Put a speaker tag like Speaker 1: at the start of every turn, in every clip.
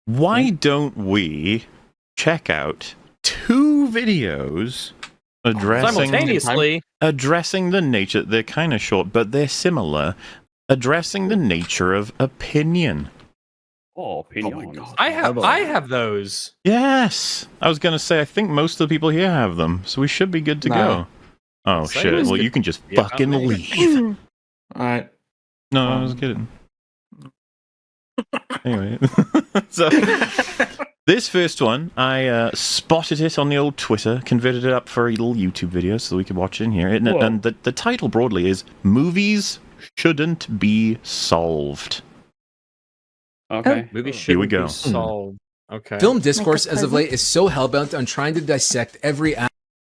Speaker 1: Why don't we check out 2 videos addressing the nature? They're kind of short, but they're similar. Addressing the nature of opinion.
Speaker 2: Oh, opinion.
Speaker 3: Oh my God.
Speaker 4: I have those.
Speaker 1: Yes, I was gonna say I think most of the people here have them, so we should be good to go. Oh shit! Well, you can just fucking leave.
Speaker 3: All right.
Speaker 1: No, I was kidding. Anyway, so this first one, I spotted it on the old Twitter, converted it up for a little YouTube video so we could watch it in here. And the title broadly is "Movies Shouldn't Be Solved."
Speaker 2: Okay.
Speaker 4: Movies
Speaker 1: Here we
Speaker 4: shouldn't
Speaker 1: go.
Speaker 4: be solved. Okay.
Speaker 5: Film discourse as of late is so hellbent on trying to dissect every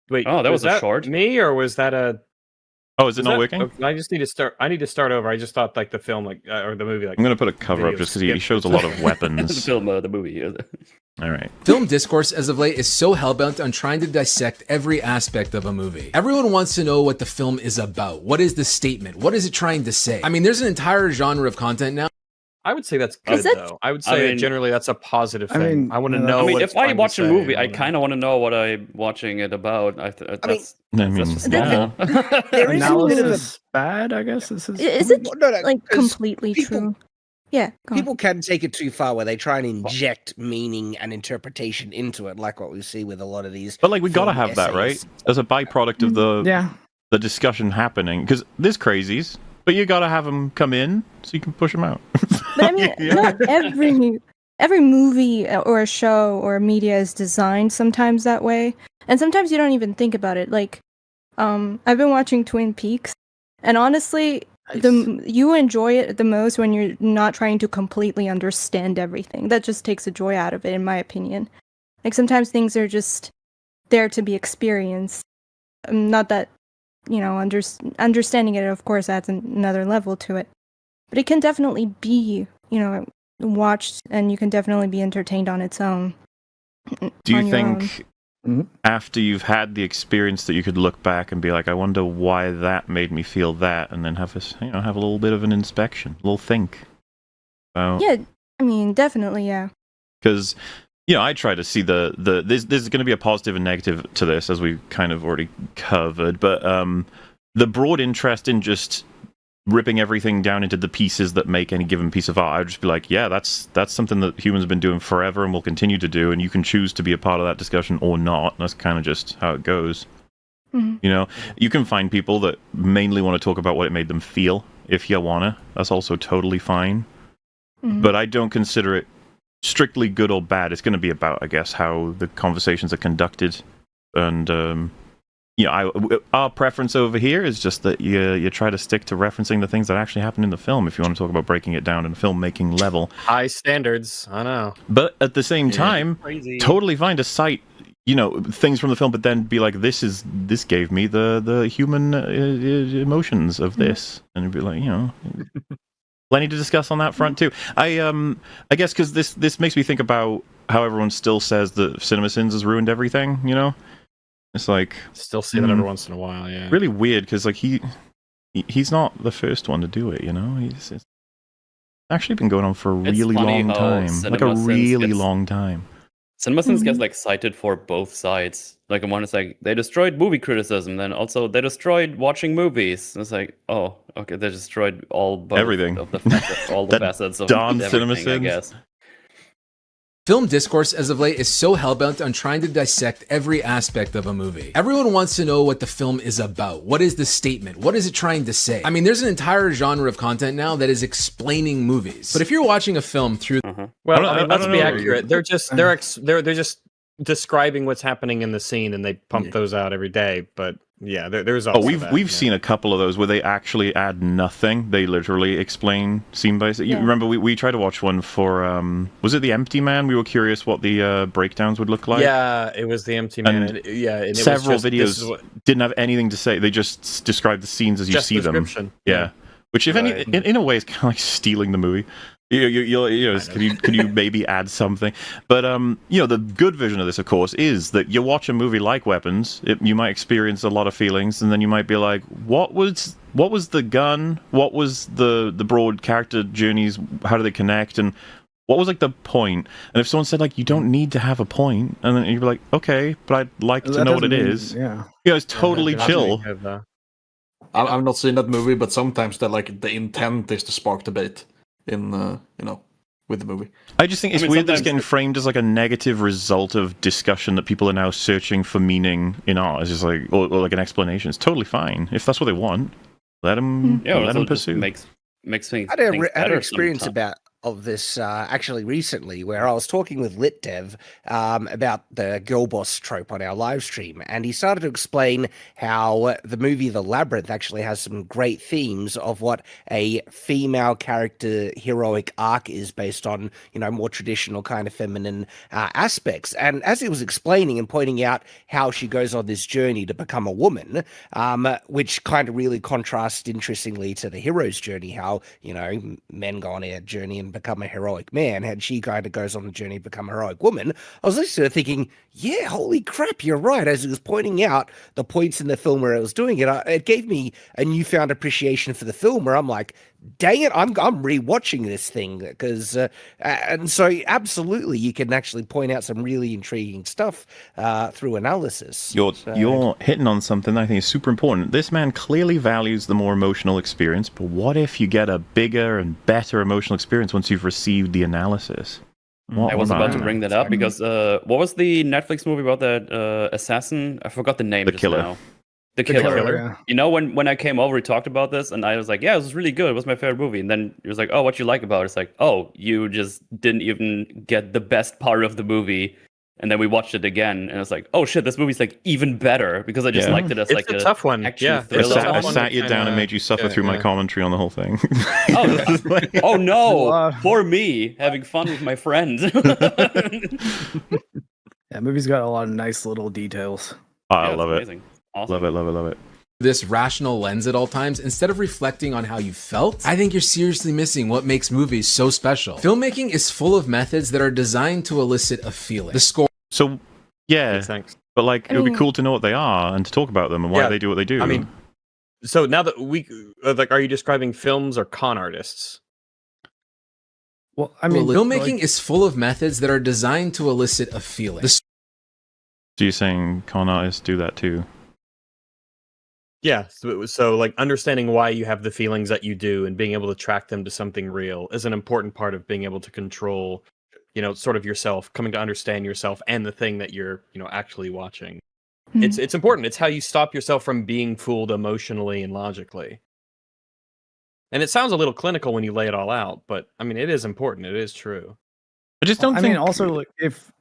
Speaker 4: Wait,
Speaker 2: Oh, that was a short.
Speaker 4: Me, or was that a?
Speaker 1: Oh, is it not working?
Speaker 4: Okay, I just need to start. I need to start over. I just thought like the film, or the movie, like.
Speaker 1: I'm gonna put a cover up just because he shows a lot of
Speaker 2: the
Speaker 1: weapons.
Speaker 2: film, the movie.
Speaker 1: All right.
Speaker 5: Film discourse as of late is so hellbent on trying to dissect every aspect of a movie. Everyone wants to know what the film is about. What is the statement? What is it trying to say? I mean, there's an entire genre of content now.
Speaker 4: I would say that's good, though. I would say generally that's a positive thing. I want to know.
Speaker 2: I mean,
Speaker 4: what
Speaker 2: if I watch a movie, I kind of want to know what I'm watching it about. That's just normal.
Speaker 6: There is a bit of a
Speaker 3: bad, I guess.
Speaker 6: Is it like completely true? Yeah.
Speaker 7: People can take it too far where they try and inject meaning and interpretation into it, like what we see with a lot of these.
Speaker 1: But like, we gotta have that, right? As a byproduct of the discussion happening, because there's crazies, but you gotta have them come in so you can push them out.
Speaker 6: But I mean, not every movie or a show or media is designed sometimes that way, and sometimes you don't even think about it. Like, I've been watching Twin Peaks, and honestly, you enjoy it the most when you're not trying to completely understand everything. That just takes the joy out of it, in my opinion. Like, sometimes things are just there to be experienced. Not that, understanding it, of course, adds another level to it. But it can definitely be, watched, and you can definitely be entertained on its own.
Speaker 1: Do you think after you've had the experience that you could look back and be like, I wonder why that made me feel that, and then have a little bit of an inspection, a little think?
Speaker 6: Yeah, I mean, definitely, yeah.
Speaker 1: Because, I try to see there's going to be a positive and negative to this, as we've kind of already covered, but the broad interest in just ripping everything down into the pieces that make any given piece of art, I'd just be like, yeah, that's something that humans have been doing forever and will continue to do, and you can choose to be a part of that discussion or not. That's kind of just how it goes. Mm-hmm. You can find people that mainly want to talk about what it made them feel, if you wanna. That's also totally fine. Mm-hmm. But I don't consider it strictly good or bad. It's going to be about, I guess, how the conversations are conducted, and our preference over here is just that you try to stick to referencing the things that actually happen in the film if you want to talk about breaking it down in a filmmaking level.
Speaker 4: High standards, I know.
Speaker 1: But at the same time, totally fine to cite, things from the film, but then be like, this gave me the human emotions of this. And it'd be like, plenty to discuss on that front too. I guess because this makes me think about how everyone still says that CinemaSins has ruined everything, It's like
Speaker 4: still see that every once in a while, yeah.
Speaker 1: Really weird because like he's not the first one to do it, It's actually been going on for a really long time, like a really long time.
Speaker 2: CinemaSins gets like cited for both sides. Like one is like they destroyed movie criticism, then also they destroyed watching movies. And it's like, oh, okay, they destroyed everything of the all the facets of everything, I guess.
Speaker 5: Film discourse as of late is so hellbent on trying to dissect every aspect of a movie. Everyone wants to know what the film is about. What is the statement? What is it trying to say? I mean, there's an entire genre of content now that is explaining movies. But if you're watching a film through,
Speaker 4: well, let's be accurate. They're just describing what's happening in the scene, and they pump those out every day. But yeah, there's also
Speaker 1: we've seen a couple of those where they actually add nothing. They literally explain scene by scene. You remember we tried to watch one for was it The Empty Man? We were curious what the breakdowns would look like.
Speaker 4: Yeah, it was The Empty Man.
Speaker 1: And several videos didn't have anything to say. They just described the scenes as you see them. Yeah, which if any in a way is kind of like stealing the movie. Can you maybe add something? But the good vision of this, of course, is that you watch a movie like Weapons, you might experience a lot of feelings, and then you might be like, what was the gun? What was the broad character journeys? How do they connect? And what was like the point? And if someone said like, you don't need to have a point, and then you'd be like, okay, but I'd like to know what it is.
Speaker 3: Yeah.
Speaker 1: Yeah, it's totally chill.
Speaker 8: I've not seen that movie, but sometimes the intent is to spark debate in with the movie.
Speaker 1: I just think it's weird that it's getting framed as like a negative result of discussion that people are now searching for meaning in art. It's just like or like an explanation. It's totally fine if that's what they want. Let them pursue.
Speaker 2: Makes things.
Speaker 7: I had an experience of this actually recently, where I was talking with LitDev about the girl boss trope on our live stream, and he started to explain how the movie The Labyrinth actually has some great themes of what a female character heroic arc is based on, more traditional kind of feminine aspects. And as he was explaining and pointing out how she goes on this journey to become a woman, which kind of really contrasts interestingly to the hero's journey, how, men go on a journey and become a heroic man, and she kind of goes on the journey to become a heroic woman. I was listening to her thinking, yeah, holy crap, you're right. As he was pointing out the points in the film where it was doing it, it gave me a newfound appreciation for the film, where I'm like, dang it, I'm rewatching this thing, because and so absolutely you can actually point out some really intriguing stuff through analysis.
Speaker 1: You're hitting on something I think is super important. This man clearly values the more emotional experience, but what if you get a bigger and better emotional experience once you've received the analysis?
Speaker 2: I was about to bring that up because what was the Netflix movie about that assassin? I forgot the name.
Speaker 1: The Killer.
Speaker 2: Now. The Killer.
Speaker 3: Yeah.
Speaker 2: When I came over, we talked about this, and I was like, yeah, it was really good. It was my favorite movie. And then it was like, oh, what you like about it? It's like, oh, you just didn't even get the best part of the movie. And then we watched it again, and it's like, oh shit, this movie's like even better because I just liked it as
Speaker 4: it's a tough one.
Speaker 2: Yeah,
Speaker 1: I sat you down and made you suffer through my commentary on the whole thing.
Speaker 2: Oh no, poor me having fun with my friends.
Speaker 3: Yeah, movie's got a lot of nice little details.
Speaker 1: I love it.
Speaker 2: Amazing. Awesome.
Speaker 1: Love it.
Speaker 5: This rational lens at all times, instead of reflecting on how you felt, I think you're seriously missing what makes movies so special. Filmmaking is full of methods that are designed to elicit a feeling. The score.
Speaker 1: So, yeah,
Speaker 4: thanks.
Speaker 1: But like, it would be cool to know what they are and to talk about them and why they do what they do.
Speaker 4: I mean, so now that are you describing films or con artists?
Speaker 3: Well, I mean,
Speaker 5: filmmaking is full of methods that are designed to elicit a feeling.
Speaker 1: So you're saying con artists do that too?
Speaker 4: Yeah, so like understanding why you have the feelings that you do and being able to track them to something real is an important part of being able to control, sort of yourself, coming to understand yourself and the thing that you're, actually watching. Mm-hmm. It's important. It's how you stop yourself from being fooled emotionally and logically. And it sounds a little clinical when you lay it all out, but I mean, it is important. It is true.
Speaker 1: I just don't think. I mean,
Speaker 3: also, like, if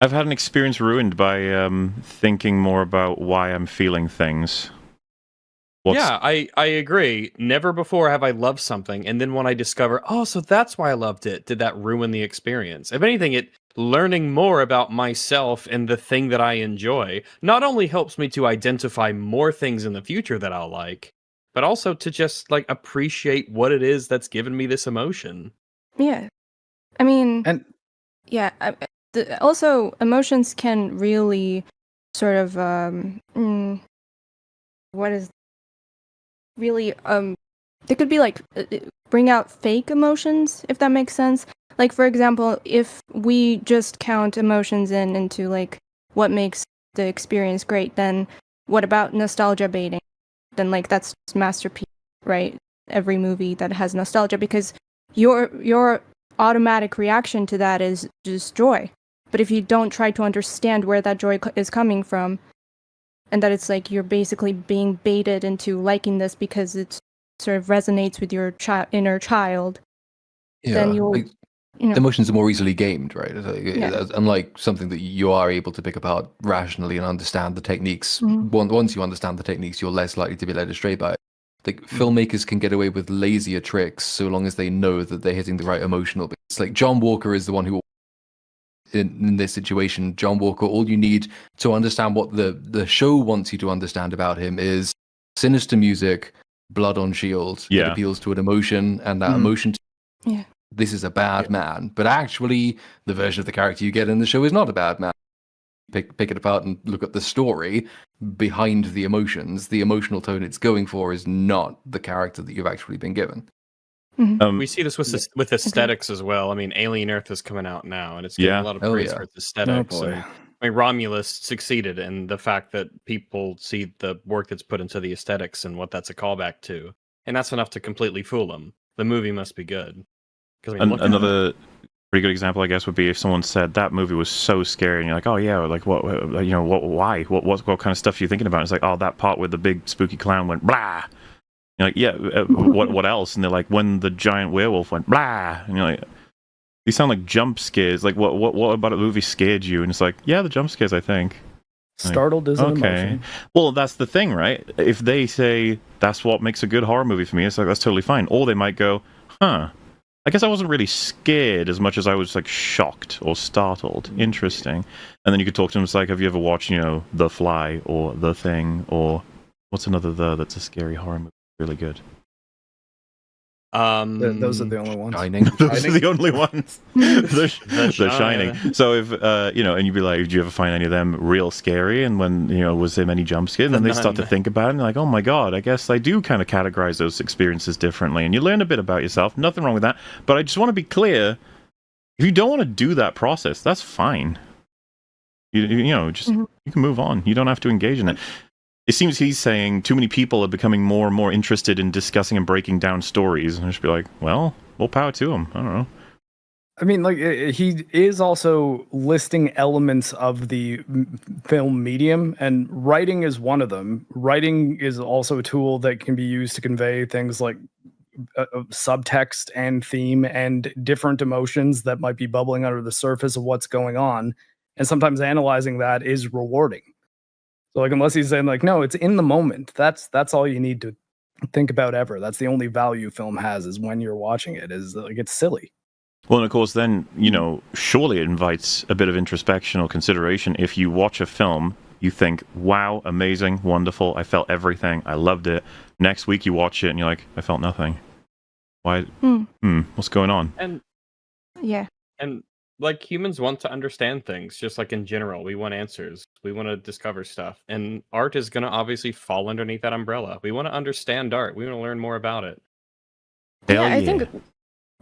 Speaker 1: I've had an experience ruined by thinking more about why I'm feeling things.
Speaker 4: Yeah, I agree. Never before have I loved something, and then when I discover, oh, so that's why I loved it, did that ruin the experience? If anything, learning more about myself and the thing that I enjoy not only helps me to identify more things in the future that I'll like, but also to just like appreciate what it is that's given me this emotion.
Speaker 6: Yeah, I mean, also emotions can really sort of really they could be like bring out fake emotions, if that makes sense. Like, for example, if we just count emotions into like what makes the experience great, then what about nostalgia baiting? Then like that's just masterpiece, right? Every movie that has nostalgia, because your automatic reaction to that is just joy. But if you don't try to understand where that joy is coming from, and that it's like you're basically being baited into liking this because it sort of resonates with your inner child, then you'll...
Speaker 9: Emotions are more easily gamed, right? Unlike something that you are able to pick apart rationally and understand the techniques. Once you understand the techniques, you're less likely to be led astray by it. Like, filmmakers can get away with lazier tricks so long as they know that they're hitting the right emotional. It's like John Walker is the one who... In this situation, John Walker, all you need to understand what the show wants you to understand about him is sinister music, blood on shield. It appeals to an emotion, and that emotion this is a bad man. But actually, the version of the character you get in the show is not a bad man. Pick it apart and look at the story behind the emotions. The emotional tone it's going for is not the character that you've actually been given.
Speaker 4: We see this with aesthetics as well. I mean, Alien Earth is coming out now, and it's getting a lot of praise for its aesthetics.
Speaker 3: Oh, boy.
Speaker 4: And, I mean, Romulus succeeded in the fact that people see the work that's put into the aesthetics and what that's a callback to, and that's enough to completely fool them. The movie must be good. I mean,
Speaker 1: another pretty good example, I guess, would be if someone said that movie was so scary, and you're like, oh yeah, like what, you know, why, what kind of stuff are you thinking about? And it's like, oh, that part where the big spooky clown went blah. You're like, yeah, what else? And they're like, when the giant werewolf went blah, and you're like, these sound like jump scares. Like, what about a movie scared you? And it's like, yeah, the jump scares, I think.
Speaker 3: Startled is an emotion.
Speaker 1: Well, that's the thing, right? If they say that's what makes a good horror movie for me, it's like, that's totally fine. Or they might go, huh, I guess I wasn't really scared as much as I was like shocked or startled. Interesting. And then you could talk to them. It's like, have you ever watched, you know, The Fly or The Thing, or what's another that's a scary horror movie? Really good.
Speaker 3: Those are the only ones.
Speaker 1: Those are the only ones. The Shining. So if you know, and you'd be like, did you ever find any of them real scary? And when, you know, was there many jump scares? And then they start to think about it, and they're like, oh my god, I guess I do kind of categorize those experiences differently. And you learn a bit about yourself. Nothing wrong with that. But I just want to be clear: if you don't want to do that process, that's fine. You know, just you can move on. You don't have to engage in it. It seems he's saying too many people are becoming more and more interested in discussing and breaking down stories, and I should be like, well, more power to him. I don't know.
Speaker 3: I mean, like, he is also listing elements of the film medium, and writing is one of them. Writing is also a tool that can be used to convey things like subtext and theme and different emotions that might be bubbling under the surface of what's going on. And sometimes analyzing that is rewarding. So, like, unless he's saying, like, no, it's in the moment. That's all you need to think about ever. That's the only value film has, is when you're watching it. Is like, it's silly.
Speaker 1: Well, and of course, then, you know, surely it invites a bit of introspection or consideration. If you watch a film, you think, wow, amazing, wonderful, I felt everything, I loved it. Next week you watch it and you're like, I felt nothing. Why? What's going on?
Speaker 4: And like, humans want to understand things, just like in general. We want answers. We want to discover stuff. And art is going to obviously fall underneath that umbrella. We want to understand art. We want to learn more about it.
Speaker 6: I think,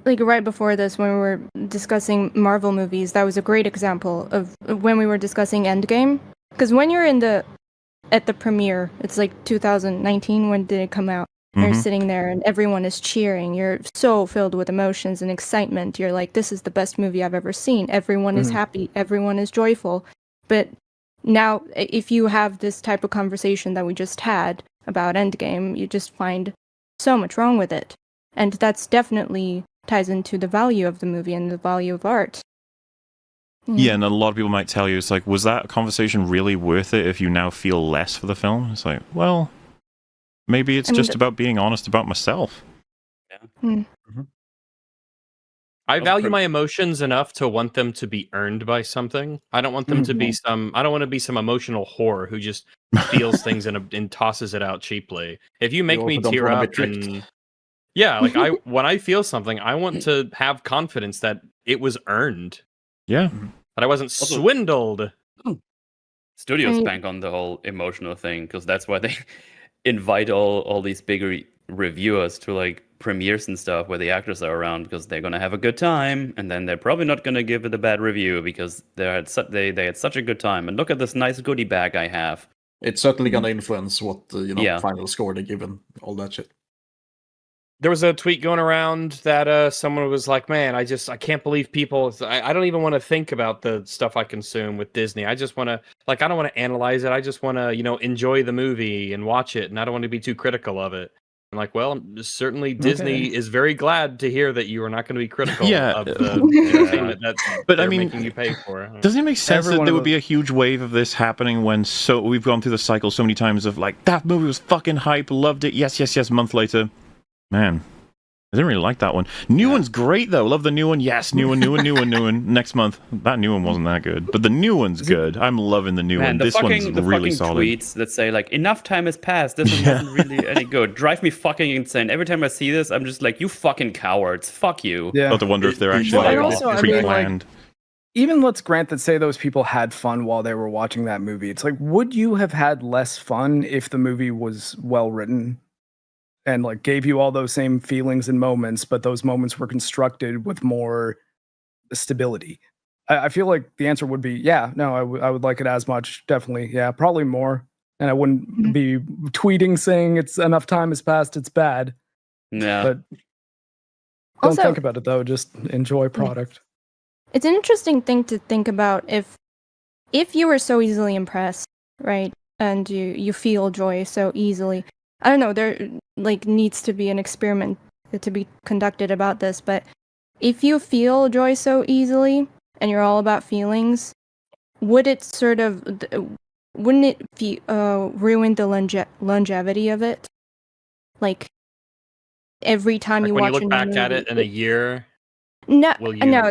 Speaker 6: like, right before this, when we were discussing Marvel movies, that was a great example of when we were discussing Endgame. Because when you're at the premiere, it's like 2019, when did it come out? You're sitting there and everyone is cheering. You're so filled with emotions and excitement. You're like, this is the best movie I've ever seen. Everyone is happy. Everyone is joyful. But now, if you have this type of conversation that we just had about Endgame, you just find so much wrong with it. And that's definitely ties into the value of the movie and the value of art.
Speaker 1: Yeah, and a lot of people might tell you, it's like, was that conversation really worth it if you now feel less for the film? It's like, well, maybe it's just about being honest about myself.
Speaker 2: Yeah.
Speaker 4: I value my emotions enough to want them to be earned by something. I don't want them to be I don't want to be some emotional whore who just feels things and tosses it out cheaply. If you make me tear up, like, when I feel something, I want to have confidence that it was earned.
Speaker 1: Yeah.
Speaker 4: That I wasn't swindled.
Speaker 2: Studios bank on the whole emotional thing, because that's why they invite all these bigger reviewers to, like, premieres and stuff where the actors are around, because they're gonna have a good time, and then they're probably not gonna give it a bad review because they had such a good time. And look at this nice goodie bag I have.
Speaker 8: It's certainly gonna influence what final score they give and all that shit.
Speaker 4: There was a tweet going around that someone was like, man, I can't believe people, I don't even want to think about the stuff I consume with Disney. I just want to, like, I don't want to analyze it. I just want to, enjoy the movie and watch it. And I don't want to be too critical of it. I'm like, well, certainly Disney is very glad to hear that you are not going to be critical of the entertainment that they're making you pay for.
Speaker 1: Doesn't it make sense that there would be a huge wave of this happening when we've gone through the cycle so many times of, like, that movie was fucking hype, loved it, yes, month later. Man, I didn't really like that one. New one's great, though. Love the new one. Yes, new one. Next month. That new one wasn't that good. But the new one's good. I'm loving the new one. This one's really solid.
Speaker 2: Tweets that say, like, enough time has passed. This one wasn't really any good. Drive me fucking insane. Every time I see this, I'm just like, you fucking cowards. Fuck you.
Speaker 1: Yeah. I have to wonder if they're actually pre-planned.
Speaker 3: Even let's grant that, say those people had fun while they were watching that movie. It's like, would you have had less fun if the movie was well written? and like gave you all those same feelings and moments, but those moments were constructed with more stability. I feel like the answer would be, yeah, no, I would like it as much. Definitely. Yeah, probably more. And I wouldn't be tweeting saying it's enough time has passed, it's bad.
Speaker 2: Yeah.
Speaker 3: But don't think about it though, just enjoy product.
Speaker 6: It's an interesting thing to think about if you were so easily impressed, right? And you feel joy so easily. I don't know, there like needs to be an experiment to be conducted about this, but if you feel joy so easily and you're all about feelings, wouldn't it ruin the longevity of it? Like every time
Speaker 4: like
Speaker 6: you
Speaker 4: when
Speaker 6: watch
Speaker 4: you look back at it in a year.
Speaker 6: No,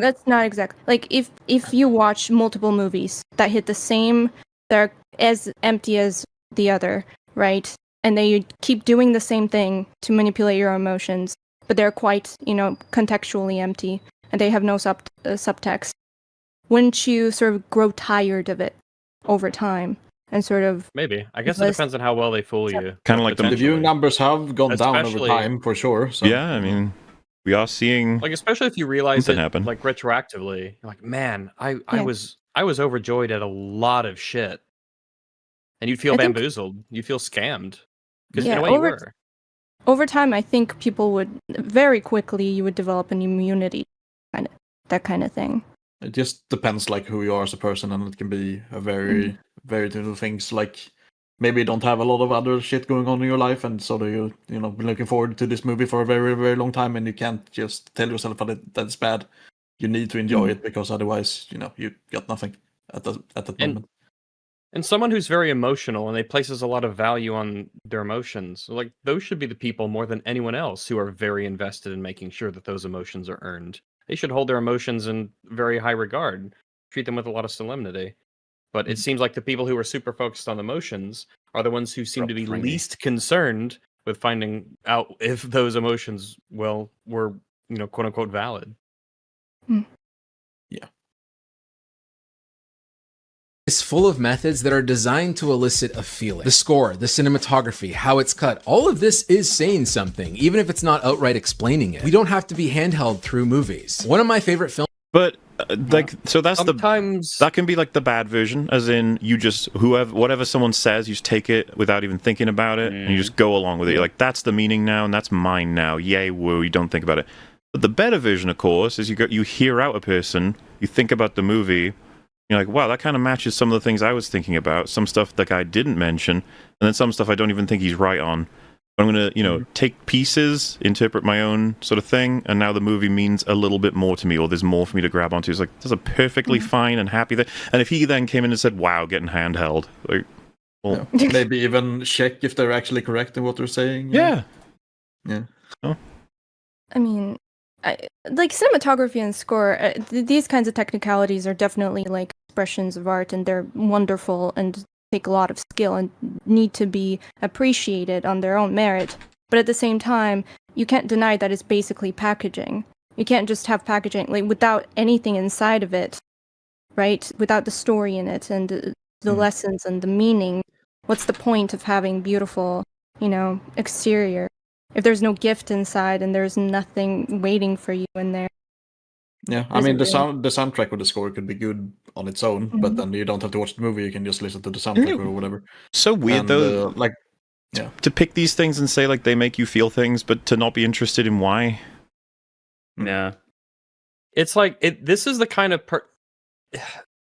Speaker 6: that's not exactly. Like if you watch multiple movies that hit the same, they're as empty as the other, right? And they keep doing the same thing to manipulate your emotions, but they're quite, contextually empty, and they have no subtext. Wouldn't you sort of grow tired of it over time and sort of?
Speaker 4: Maybe. I guess it depends on how well they fool you.
Speaker 1: Kind of like
Speaker 8: the viewing numbers have gone down over time for sure. So.
Speaker 1: Yeah, I mean, we are seeing
Speaker 4: like, especially if you realize it
Speaker 1: happen.
Speaker 4: Like retroactively, you're like, man, I was overjoyed at a lot of shit, and you'd feel bamboozled, you feel scammed, because in a way you were.
Speaker 6: Over time, I think people would very quickly you would develop an immunity, that kind of thing.
Speaker 8: It just depends like who you are as a person, and it can be a very different things. Like maybe you don't have a lot of other shit going on in your life, and so you're been looking forward to this movie for a very, very long time, and you can't just tell yourself that it's bad. You need to enjoy it, because otherwise, you got nothing at that moment.
Speaker 4: And someone who's very emotional and they places a lot of value on their emotions, like those should be the people more than anyone else who are very invested in making sure that those emotions are earned. They should hold their emotions in very high regard, treat them with a lot of solemnity. But it seems like the people who are super focused on emotions are the ones who seem to be least concerned with finding out if those emotions, were, quote unquote, valid.
Speaker 8: Yeah.
Speaker 5: Is full of methods that are designed to elicit a feeling. The score, the cinematography, how it's cut, all of this is saying something, even if it's not outright explaining it. We don't have to be handheld through movies. One of my favorite films.
Speaker 1: But so that's
Speaker 4: sometimes
Speaker 1: that can be like the bad version, as in you just whatever someone says, you just take it without even thinking about it, and you just go along with it. You're like, that's the meaning now, and that's mine now. Yay, woo! You don't think about it. But the better version, of course, is you hear out a person, you think about the movie. You're like, wow, that kind of matches some of the things I was thinking about. Some stuff the guy didn't mention, and then some stuff I don't even think he's right on. But I'm going to, take pieces, interpret my own sort of thing, and now the movie means a little bit more to me, or there's more for me to grab onto. It's like, that's a perfectly fine and happy thing. And if he then came in and said, wow, getting handheld, like, well,
Speaker 8: maybe even check if they're actually correct in what they're saying.
Speaker 1: Yeah.
Speaker 8: Yeah.
Speaker 1: Oh.
Speaker 6: I mean, like cinematography and score, these kinds of technicalities are definitely like expressions of art, and they're wonderful and take a lot of skill and need to be appreciated on their own merit. But at the same time, you can't deny that it's basically packaging. You can't just have packaging like without anything inside of it, right? Without the story in it and the lessons and the meaning. What's the point of having beautiful, exterior if there's no gift inside and there's nothing waiting for you in there?
Speaker 8: Yeah, I mean the soundtrack or the score could be good on its own, but then you don't have to watch the movie. You can just listen to the soundtrack or whatever.
Speaker 1: So weird though, to pick these things and say like they make you feel things, but to not be interested in why.
Speaker 4: Yeah, it's like this is the kind of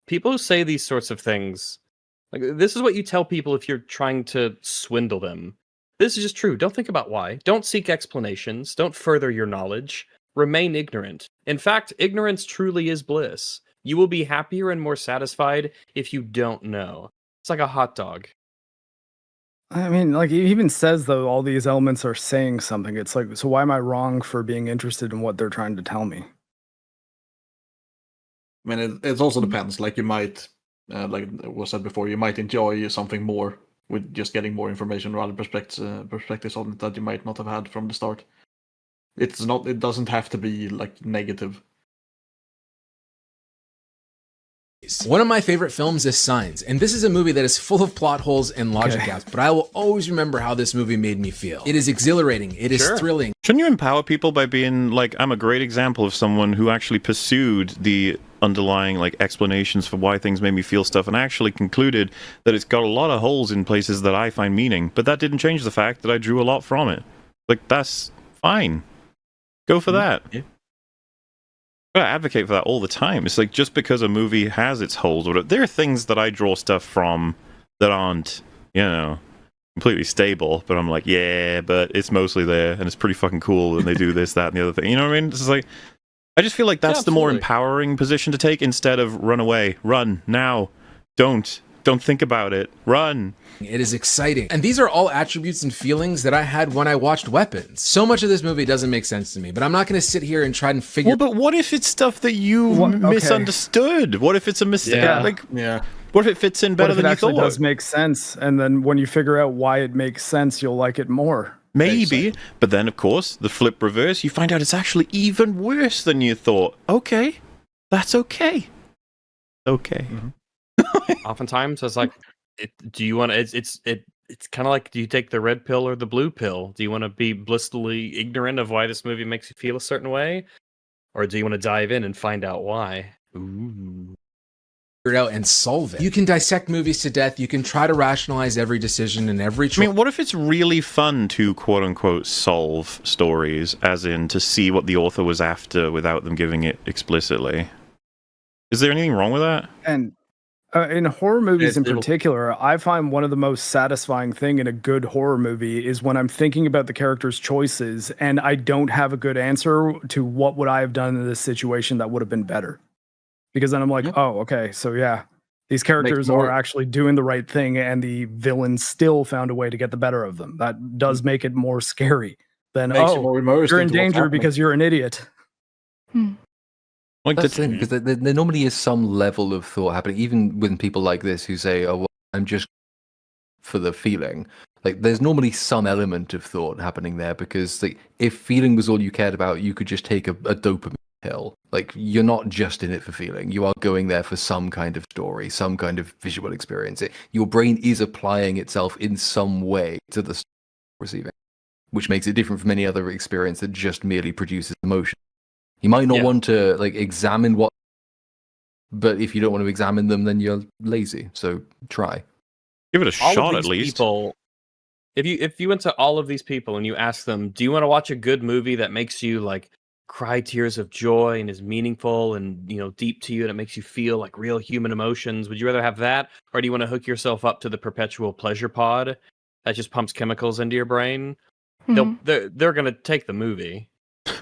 Speaker 4: people who say these sorts of things. Like this is what you tell people if you're trying to swindle them. This is just true. Don't think about why. Don't seek explanations. Don't further your knowledge. Remain ignorant. In fact, ignorance truly is bliss. You will be happier and more satisfied if you don't know. It's like a hot dog.
Speaker 3: I mean, like he even says though all these elements are saying something. It's like, so why am I wrong for being interested in what they're trying to tell me?
Speaker 8: I mean, it also depends. Like you might, like was said before, you might enjoy something more with just getting more information or other perspectives on it that you might not have had from the start. It doesn't have to be like negative.
Speaker 5: movies. One of my favorite films is Signs, and this is a movie that is full of plot holes and logic gaps, but I will always remember how this movie made me feel. It is exhilarating, it is thrilling.
Speaker 1: Shouldn't you empower people by being like, I'm a great example of someone who actually pursued the underlying like explanations for why things made me feel stuff and actually concluded that it's got a lot of holes in places that I find meaning, but that didn't change the fact that I drew a lot from it. Like, that's fine. Go for that.
Speaker 4: Yeah.
Speaker 1: I advocate for that all the time. It's like, just because a movie has its holes, or there are things that I draw stuff from that aren't, you know, completely stable, but I'm like, yeah, but it's mostly there, and it's pretty fucking cool, and they do this, that, and the other thing. You know what I mean? It's just like, I just feel like that's the more empowering position to take, instead of run away, run now, don't think about it, run.
Speaker 5: It is exciting. And these are all attributes and feelings that I had when I watched Weapons. So much of this movie doesn't make sense to me, but I'm not going to sit here and try and figure...
Speaker 1: Well, but what if it's stuff that you misunderstood? What if it's a mistake?
Speaker 8: Yeah.
Speaker 1: What if it fits in better than you thought?
Speaker 3: What if it actually does make sense, and then when you figure out why it makes sense, you'll like it more?
Speaker 1: Maybe, but then, of course, the flip reverse, you find out it's actually even worse than you thought. Okay, that's okay. Okay.
Speaker 4: Mm-hmm. Oftentimes, it's like, do you want to? It's kind of like, do you take the red pill or the blue pill? Do you want to be blissfully ignorant of why this movie makes you feel a certain way, or do you want to dive in and find out why? Ooh.
Speaker 5: Figure it out and solve it. You can dissect movies to death. You can try to rationalize every decision and every choice.
Speaker 1: I mean, what if it's really fun to quote unquote solve stories, as in to see what the author was after without them giving it explicitly? Is there anything wrong with that?
Speaker 3: And in horror movies in particular, I find one of the most satisfying thing in a good horror movie is when I'm thinking about the character's choices and I don't have a good answer to what would I have done in this situation that would have been better. Because then I'm like, oh, okay, so yeah, these characters are actually doing the right thing and the villain still found a way to get the better of them. That does make it more scary than, you're in danger because you're an idiot.
Speaker 1: Like
Speaker 9: that's the thing, because there normally is some level of thought happening, even with people like this who say, oh, well, I'm just for the feeling. Like, there's normally some element of thought happening there, because like, if feeling was all you cared about, you could just take a dopamine pill. Like, you're not just in it for feeling. You are going there for some kind of story, some kind of visual experience. Your brain is applying itself in some way to the story receiving, which makes it different from any other experience that just merely produces emotion. You might not want to like examine what, but if you don't want to examine them, then you're lazy. So try.
Speaker 1: Give it a shot at least.
Speaker 4: People, if you went to all of these people and you ask them, do you want to watch a good movie that makes you like cry tears of joy and is meaningful and, you know, deep to you and it makes you feel like real human emotions? Would you rather have that, or do you want to hook yourself up to the perpetual pleasure pod that just pumps chemicals into your brain? They're gonna take the movie.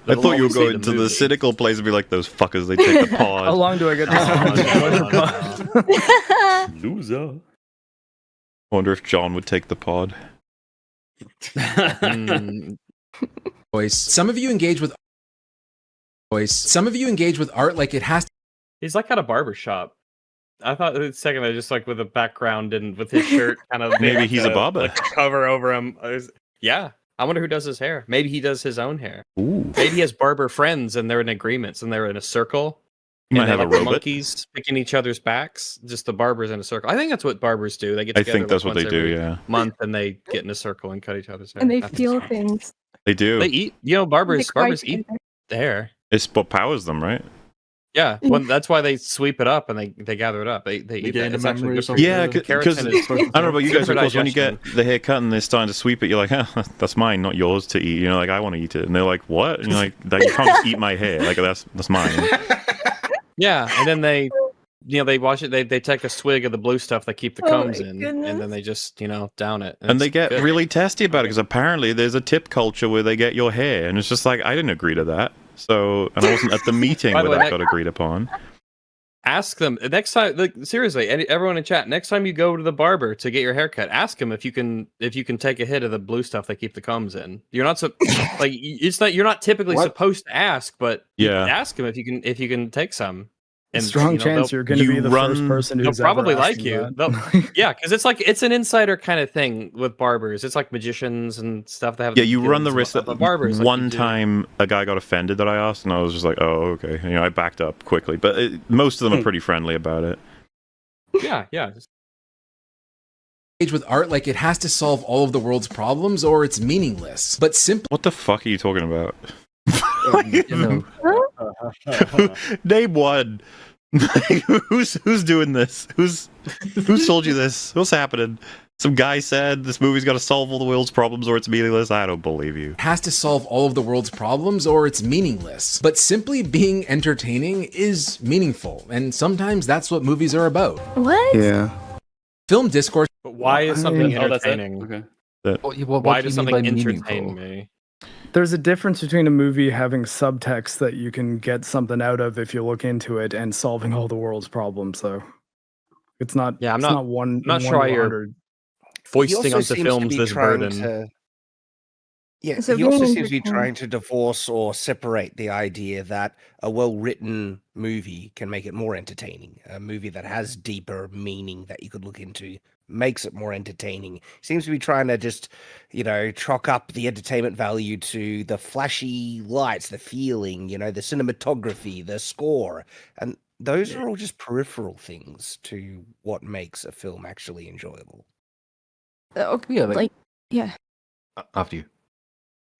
Speaker 1: I thought you were going to the cynical place and be like, those fuckers, they take the pod.
Speaker 3: How long do I get this?
Speaker 1: Loser. I wonder if John would take the pod.
Speaker 5: Some of you engage with art like it has to.
Speaker 4: He's like at a barber shop. I thought the second I just like with a background and with his shirt kind of
Speaker 1: maybe he's a barber.
Speaker 4: Like cover over him. Yeah. I wonder who does his hair. Maybe he does his own hair.
Speaker 1: Ooh.
Speaker 4: Maybe he has barber friends and they're in agreements and they're in a circle.
Speaker 1: You might have
Speaker 4: like
Speaker 1: a robot.
Speaker 4: Monkeys picking each other's backs. Just the barbers in a circle. I think that's what barbers do. They get together.
Speaker 1: I think that's what they do. Yeah.
Speaker 4: Month and they get in a circle and cut each other's hair.
Speaker 6: And they feel things.
Speaker 1: They do.
Speaker 4: They eat. You know, barbers eat the hair.
Speaker 1: It's what powers them, right?
Speaker 4: Yeah, that's why they sweep it up and they gather it up. They eat it. It's actually good for
Speaker 1: yeah, because I don't know about you guys, of course, when you get the haircut and they're starting to sweep it, you're like, oh, that's mine, not yours to eat. You know, like, I want to eat it. And they're like, what? And you're like, you can't just eat my hair. Like, that's mine.
Speaker 4: Yeah, and then they wash it. They take a swig of the blue stuff they keep the combs in, and then they just, down it.
Speaker 1: And they get really testy about it, because apparently there's a tip culture where they get your hair. And it's just like, I didn't agree to that. So, and I wasn't at the meeting where that got agreed upon.
Speaker 4: Ask them next time. Like, seriously, everyone in chat. Next time you go to the barber to get your haircut, ask them if you can take a hit of the blue stuff they keep the combs in. You're not like it's not. You're not typically supposed to ask, but ask them if you can take some. And
Speaker 3: strong chance you're going to be the first person who's
Speaker 4: they'll probably
Speaker 3: ever
Speaker 4: like you. Yeah, because it's like it's an insider kind of thing with barbers. It's like magicians and stuff that have.
Speaker 1: Yeah, you run the risk that
Speaker 4: barbers.
Speaker 1: One time a guy got offended that I asked, and I was just like, "Oh, okay." I backed up quickly, but most of them are pretty friendly about it.
Speaker 4: Yeah.
Speaker 5: With art like it has to solve all of the world's problems or it's meaningless. But simply
Speaker 1: What the fuck are you talking about?
Speaker 9: You know,
Speaker 1: Name one. Who's doing this? Who's told you this? What's happening? Some guy said this movie's got to solve all the world's problems or it's meaningless. I don't believe you.
Speaker 5: has to solve all of the world's problems or it's meaningless. But simply being entertaining is meaningful, and sometimes that's what movies are about.
Speaker 6: What?
Speaker 3: Yeah.
Speaker 5: Film discourse.
Speaker 4: But why is something
Speaker 2: Oh, that's it?
Speaker 4: entertaining?
Speaker 2: Okay.
Speaker 4: Why does
Speaker 9: do you
Speaker 4: something
Speaker 9: mean by
Speaker 4: entertain
Speaker 9: meaningful?
Speaker 4: me?
Speaker 3: There's a difference between a movie having subtext that you can get something out of if you look into it and solving all the world's problems, though. It's not.
Speaker 4: Yeah, I'm
Speaker 3: it's
Speaker 4: not-
Speaker 3: not one.
Speaker 4: not
Speaker 3: one
Speaker 4: sure why
Speaker 3: to
Speaker 4: you're
Speaker 3: 100.
Speaker 4: Foisting onto films this burden.
Speaker 6: So
Speaker 7: he also
Speaker 6: being
Speaker 7: seems to be
Speaker 6: entertained.
Speaker 7: trying to divorce or separate the idea that a well-written movie can make it more entertaining. A movie that has deeper meaning that you could look into makes it more entertaining. Seems to be trying to just, chalk up the entertainment value to the flashy lights, the feeling, the cinematography, the score. And those are all just peripheral things to what makes a film actually enjoyable.
Speaker 6: Okay,
Speaker 9: Yeah,
Speaker 6: like, yeah.
Speaker 9: After you.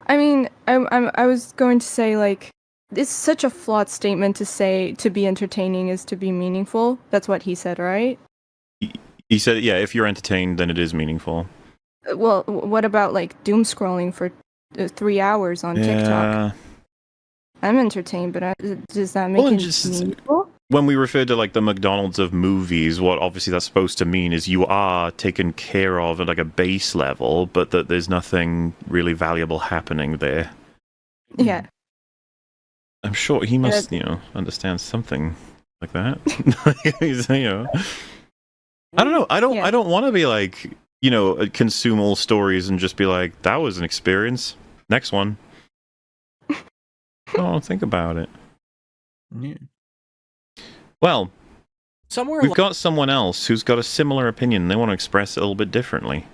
Speaker 6: I mean, I was going to say, like, it's such a flawed statement to say to be entertaining is to be meaningful. That's what he said, right?
Speaker 1: He said, yeah, if you're entertained, then it is meaningful.
Speaker 6: Well, what about, like, doom scrolling for 3 hours on TikTok? I'm entertained, but does that make it meaningful?
Speaker 1: When we refer to like the McDonald's of movies, what obviously that's supposed to mean is you are taken care of at like a base level, but that there's nothing really valuable happening there.
Speaker 6: Yeah.
Speaker 1: I'm sure he must, understand something like that. He's, I don't know. I don't want to be like, consume all stories and just be like, that was an experience. Next one. Oh, think about it.
Speaker 8: Yeah.
Speaker 1: Well,
Speaker 10: Somewhere
Speaker 1: we've got someone else who's got a similar opinion. They want to express it a little bit differently.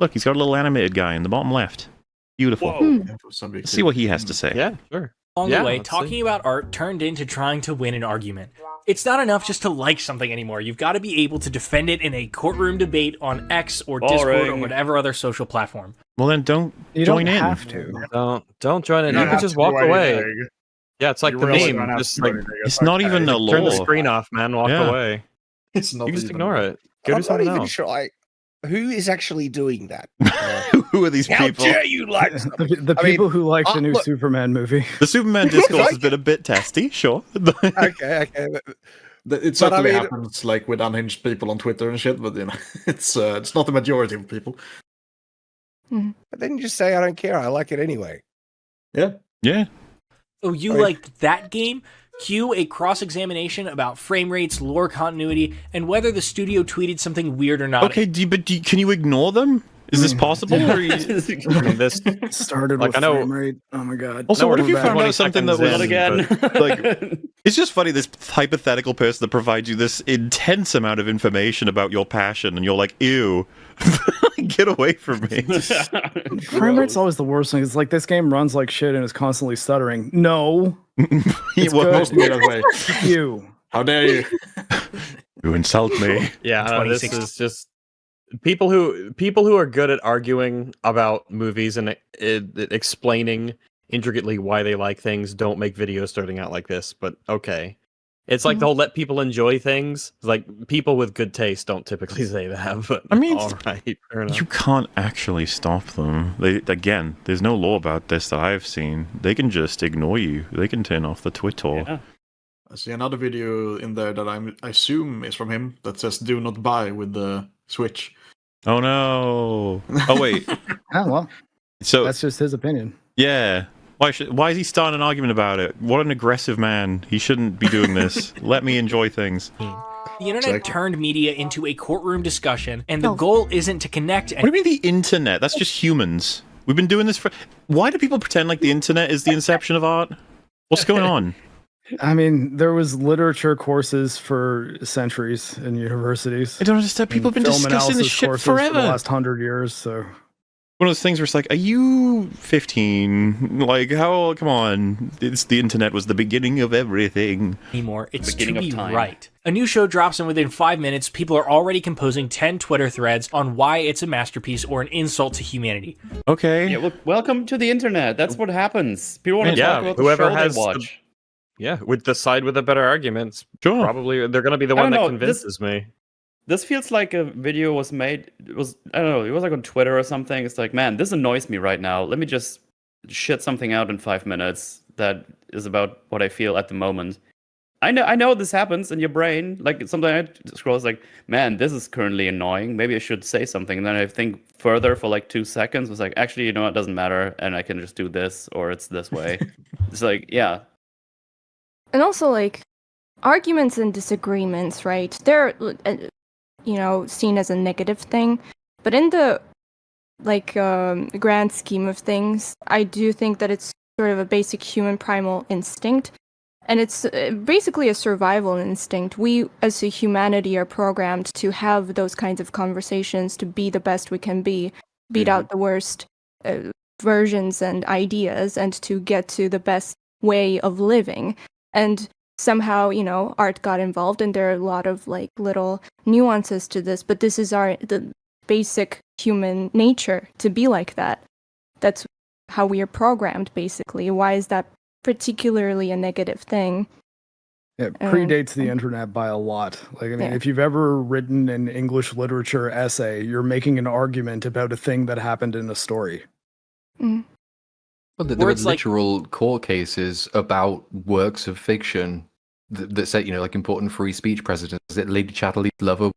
Speaker 1: Look, he's got a little animated guy in the bottom left. Beautiful. Let's see what he has to say.
Speaker 4: Yeah, sure.
Speaker 10: along the way, talking about art turned into trying to win an argument. It's not enough just to like something anymore. You've got to be able to defend it in a courtroom debate on X or Discord or whatever other social platform.
Speaker 1: Well, then don't join in.
Speaker 3: You don't have to.
Speaker 4: Don't join in. You can just walk away. Yeah, it's like the meme. Just like
Speaker 1: it's not even a law.
Speaker 4: Turn the screen off, man. Walk away.
Speaker 8: It's not.
Speaker 4: You just ignore it.
Speaker 7: I'm not even sure. Who is actually doing that?
Speaker 1: Who are these
Speaker 7: How
Speaker 1: people?
Speaker 7: dare you like
Speaker 3: the people who like the new Superman movie?
Speaker 1: The Superman discourse has been a bit testy, sure.
Speaker 7: Okay.
Speaker 8: It certainly happens like with unhinged people on Twitter and shit, but it's not the majority of people.
Speaker 7: But then you just say I don't care. I like it anyway.
Speaker 1: Yeah.
Speaker 10: Oh, you liked that game? Cue a cross-examination about frame rates, lore continuity, and whether the studio tweeted something weird or not.
Speaker 1: Okay, can you ignore them? Is this possible? Or
Speaker 4: this
Speaker 3: started with frame rate. Oh my god.
Speaker 1: Also, what if you found out something that was
Speaker 2: again?
Speaker 1: Like, it's just funny, this hypothetical person that provides you this intense amount of information about your passion, and you're like, ew, get away from me.
Speaker 3: Frame rate's always the worst thing. It's like this game runs like shit and is constantly stuttering. No. It's good. You.
Speaker 8: How dare you?
Speaker 1: You insult me.
Speaker 4: Yeah, this is just people who are good at arguing about movies and explaining intricately why they like things don't make videos starting out like this. But okay, it's like the whole let people enjoy things. Like people with good taste don't typically say that. But
Speaker 1: I mean,
Speaker 4: all right, fair enough.
Speaker 1: You can't actually stop them. Again, there's no law about this that I've seen. They can just ignore you. They can turn off the Twitter.
Speaker 8: Yeah. I see another video in there that I assume is from him that says "Do not buy" with the Switch.
Speaker 1: Oh no! Oh wait.
Speaker 3: Oh well.
Speaker 1: So
Speaker 3: that's just his opinion.
Speaker 1: Yeah. Why is he starting an argument about it? What an aggressive man. He shouldn't be doing this. Let me enjoy things.
Speaker 10: The internet turned media into a courtroom discussion, and the goal isn't to connect.
Speaker 1: What do you mean the internet? That's just humans. We've been doing this for... Why do people pretend like the internet is the inception of art? What's going on?
Speaker 3: I mean, there was literature courses for centuries in universities.
Speaker 1: I don't understand. People have been discussing this shit forever.
Speaker 3: For the last 100 years, so...
Speaker 1: one of those things where it's like, are you 15? Like, how? Come on, the internet was the beginning of everything.
Speaker 10: Anymore, it's
Speaker 2: Beginning
Speaker 10: to be
Speaker 2: of time.
Speaker 10: right. A new show drops, and within 5 minutes, people are already composing 10 Twitter threads on why it's a masterpiece or an insult to humanity.
Speaker 1: Okay.
Speaker 2: Yeah, well, welcome to the internet. That's what happens. People want to talk about
Speaker 4: whoever
Speaker 2: the show
Speaker 4: has
Speaker 2: they watch.
Speaker 4: with the side with the better arguments.
Speaker 1: Sure.
Speaker 4: Probably they're going to be the
Speaker 2: I
Speaker 4: one
Speaker 2: don't
Speaker 4: that
Speaker 2: know,
Speaker 4: convinces me.
Speaker 2: This feels like a video was made. It was, I don't know, it was like on Twitter or something. It's like, man, this annoys me right now. Let me just shit something out in 5 minutes that is about what I feel at the moment. I know this happens in your brain. Like sometimes I scroll, it's like, man, this is currently annoying. Maybe I should say something. And then I think further for like 2 seconds. It's like, actually, you know, it doesn't matter, and I can just do this, or it's this way. It's like, yeah.
Speaker 6: And also, like, arguments and disagreements, right? They're, seen as a negative thing. But in the, grand scheme of things, I do think that it's sort of a basic human primal instinct. And it's basically a survival instinct. We, as a humanity, are programmed to have those kinds of conversations, to be the best we can be, beat out the worst versions and ideas, and to get to the best way of living. And somehow, art got involved, and there are a lot of little nuances to this, but this is the basic human nature to be like that. That's how we are programmed, basically. Why is that particularly a negative thing?
Speaker 3: It predates the internet by a lot. If you've ever written an English literature essay, you're making an argument about a thing that happened in a story.
Speaker 6: Mm.
Speaker 9: Well, there are literal court cases about works of fiction that say, important free speech precedents. That Lady Chatterley's Lover,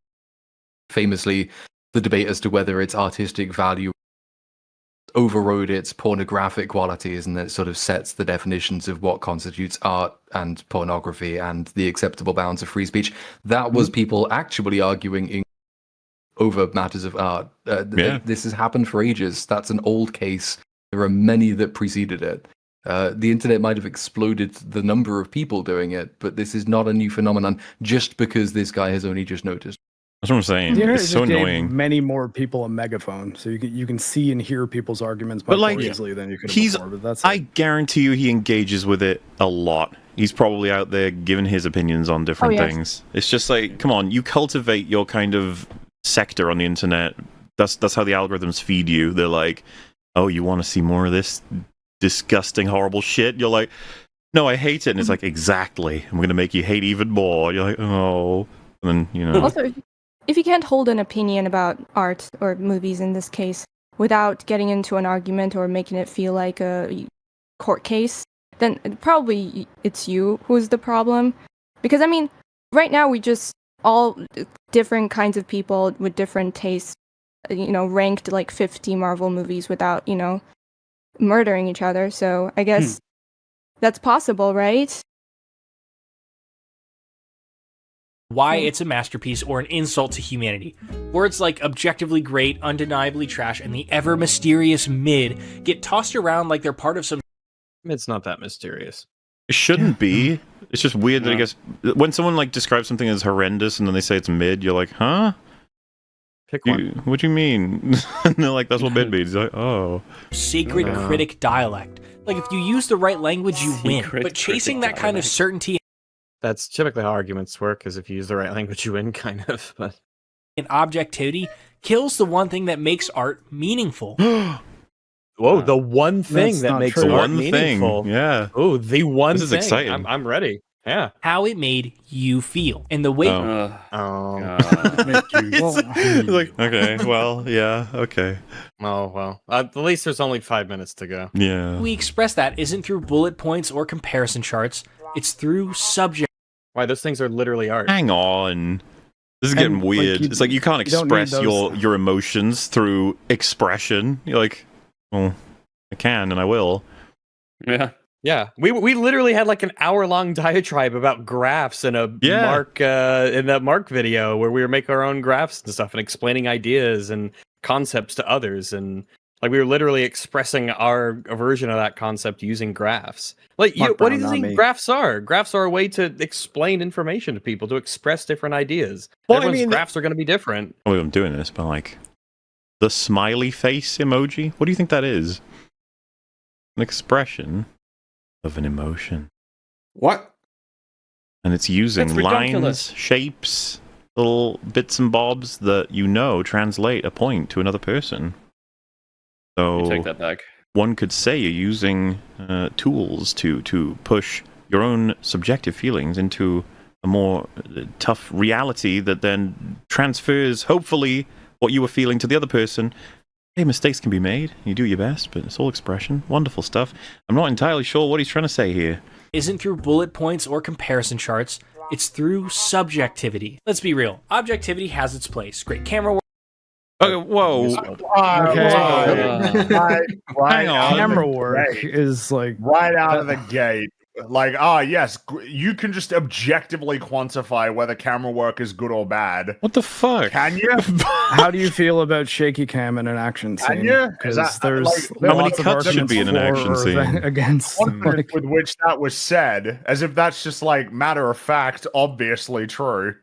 Speaker 9: famously, the debate as to whether its artistic value overrode its pornographic qualities, and that sort of sets the definitions of what constitutes art and pornography and the acceptable bounds of free speech. That was people actually arguing over matters of art. This has happened for ages. That's an old case. There are many that preceded it. The internet might have exploded the number of people doing it, but this is not a new phenomenon just because this guy has only just noticed.
Speaker 1: That's what I'm saying.
Speaker 3: The internet
Speaker 1: It's so
Speaker 3: just gave
Speaker 1: annoying.
Speaker 3: many more people a megaphone, so you can see and hear people's arguments much more easily than you could before. But that's
Speaker 1: I guarantee you, he engages with it a lot. He's probably out there giving his opinions on different things. It's just like, come on, you cultivate your kind of sector on the internet. That's how the algorithms feed you. They're like, oh, you want to see more of this disgusting, horrible shit? You're like, no, I hate it. And it's like, exactly. I'm going to make you hate even more. You're like, oh. And then,
Speaker 6: Also, if you can't hold an opinion about art, or movies in this case, without getting into an argument or making it feel like a court case, then probably it's you who's the problem. Because, right now we just all different kinds of people with different tastes, ranked like 50 Marvel movies without, murdering each other. So I guess that's possible, right?
Speaker 10: Why it's a masterpiece or an insult to humanity. Words like objectively great, undeniably trash, and the ever mysterious mid get tossed around like they're part of some...
Speaker 4: It's not that mysterious.
Speaker 1: It shouldn't be. It's just weird that I guess when someone describes something as horrendous and then they say it's mid, you're like, huh?
Speaker 4: Pick one.
Speaker 1: What do you mean? And they're like, that's what mid means. You're like, oh.
Speaker 10: Sacred critic dialect. Like, if you use the right language, you win. But chasing that kind of certainty...
Speaker 4: That's typically how arguments work, is if you use the right language, you win, kind of. But
Speaker 10: and objectivity kills the one thing that makes art meaningful.
Speaker 4: Whoa, the one thing that makes art meaningful.
Speaker 1: Yeah.
Speaker 4: Oh, the one thing.
Speaker 1: This is exciting.
Speaker 4: I'm ready. Yeah.
Speaker 10: How it made you feel. And the way...
Speaker 1: Okay, well, yeah, okay.
Speaker 4: Oh, well. At least there's only 5 minutes to go.
Speaker 1: Yeah.
Speaker 10: We express that isn't through bullet points or comparison charts. It's through subject.
Speaker 4: Why, those things are literally art.
Speaker 1: Hang on. This is getting weird. It's like you can't express your emotions through expression. You're like, well, I can and I will.
Speaker 2: Yeah.
Speaker 4: Yeah. We literally had like an hour-long diatribe about graphs in a Mark in that Mark video where we were making our own graphs and stuff and explaining ideas and concepts to others, and like we were literally expressing our version of that concept using graphs. Like, what do you think graphs are? Graphs are a way to explain information to people, to express different ideas. Well, everyone's graphs are going to be different.
Speaker 1: Well, I'm doing this, but like, the smiley face emoji. What do you think that is? An expression of an emotion.
Speaker 8: What?
Speaker 1: And it's using
Speaker 2: That's
Speaker 1: lines,
Speaker 2: ridiculous.
Speaker 1: shapes, little bits and bobs that translate a point to another person. So
Speaker 2: You take that back.
Speaker 1: one could say you're using tools to push your own subjective feelings into a more tough reality that then transfers, hopefully, what you were feeling to the other person. Hey, mistakes can be made. You do your best, but it's all expression. Wonderful stuff. I'm not entirely sure what he's trying to say here.
Speaker 10: Isn't through bullet points or comparison charts. It's through subjectivity. Let's be real. Objectivity has its place. Great camera work.
Speaker 1: Okay, whoa.
Speaker 11: Right
Speaker 1: Hang on.
Speaker 3: Camera work is like
Speaker 11: right out of the gate. Like, yes, you can just objectively quantify whether camera work is good or bad.
Speaker 1: What the fuck?
Speaker 11: Can you?
Speaker 3: How do you feel about shaky cam in an action scene?
Speaker 11: Can you?
Speaker 3: Because
Speaker 11: How
Speaker 1: many cuts should be in an action scene?
Speaker 3: Against
Speaker 11: confidence with which that was said, as if that's just like matter of fact, obviously true.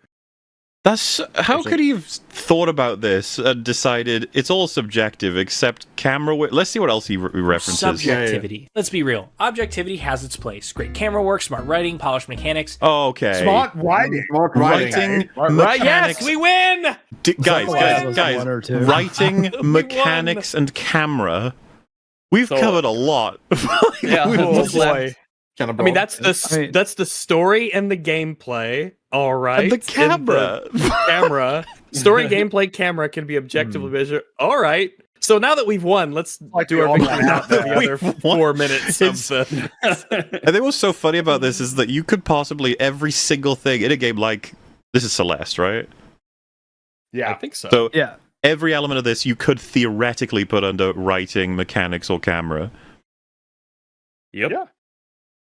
Speaker 1: That's how could he have thought about this and decided it's all subjective except camera work? Let's see what else he references.
Speaker 10: Subjectivity. Let's be real. Objectivity has its place. Great camera work, smart writing, polished mechanics.
Speaker 1: Oh, okay.
Speaker 11: Smart writing.
Speaker 1: Writing,
Speaker 10: Right? Yes,
Speaker 1: mechanics.
Speaker 10: we win.
Speaker 1: Guys,
Speaker 3: One or two.
Speaker 1: writing, mechanics, and camera. We've
Speaker 2: So-
Speaker 1: covered a lot.
Speaker 2: Yeah.
Speaker 4: Oh boy.
Speaker 8: Kind of
Speaker 4: I mean, that's the story and the gameplay. All right.
Speaker 1: And the
Speaker 4: And
Speaker 1: camera.
Speaker 4: camera. Story, gameplay, camera can be objectively measured. All right. So now that we've won, let's
Speaker 11: Like
Speaker 4: do
Speaker 11: we
Speaker 4: our
Speaker 11: all
Speaker 4: victory lap for the
Speaker 1: We've
Speaker 4: other
Speaker 1: won.
Speaker 4: 4 minutes
Speaker 1: It's-
Speaker 4: of the.
Speaker 1: And then what's so funny about this is that you could possibly every single thing in a game like this is Celeste, right?
Speaker 4: I
Speaker 11: Yeah.
Speaker 4: think so.
Speaker 1: So
Speaker 3: Yeah.
Speaker 1: every element of this you could theoretically put under writing, mechanics, or camera.
Speaker 2: Yep.
Speaker 11: Yeah.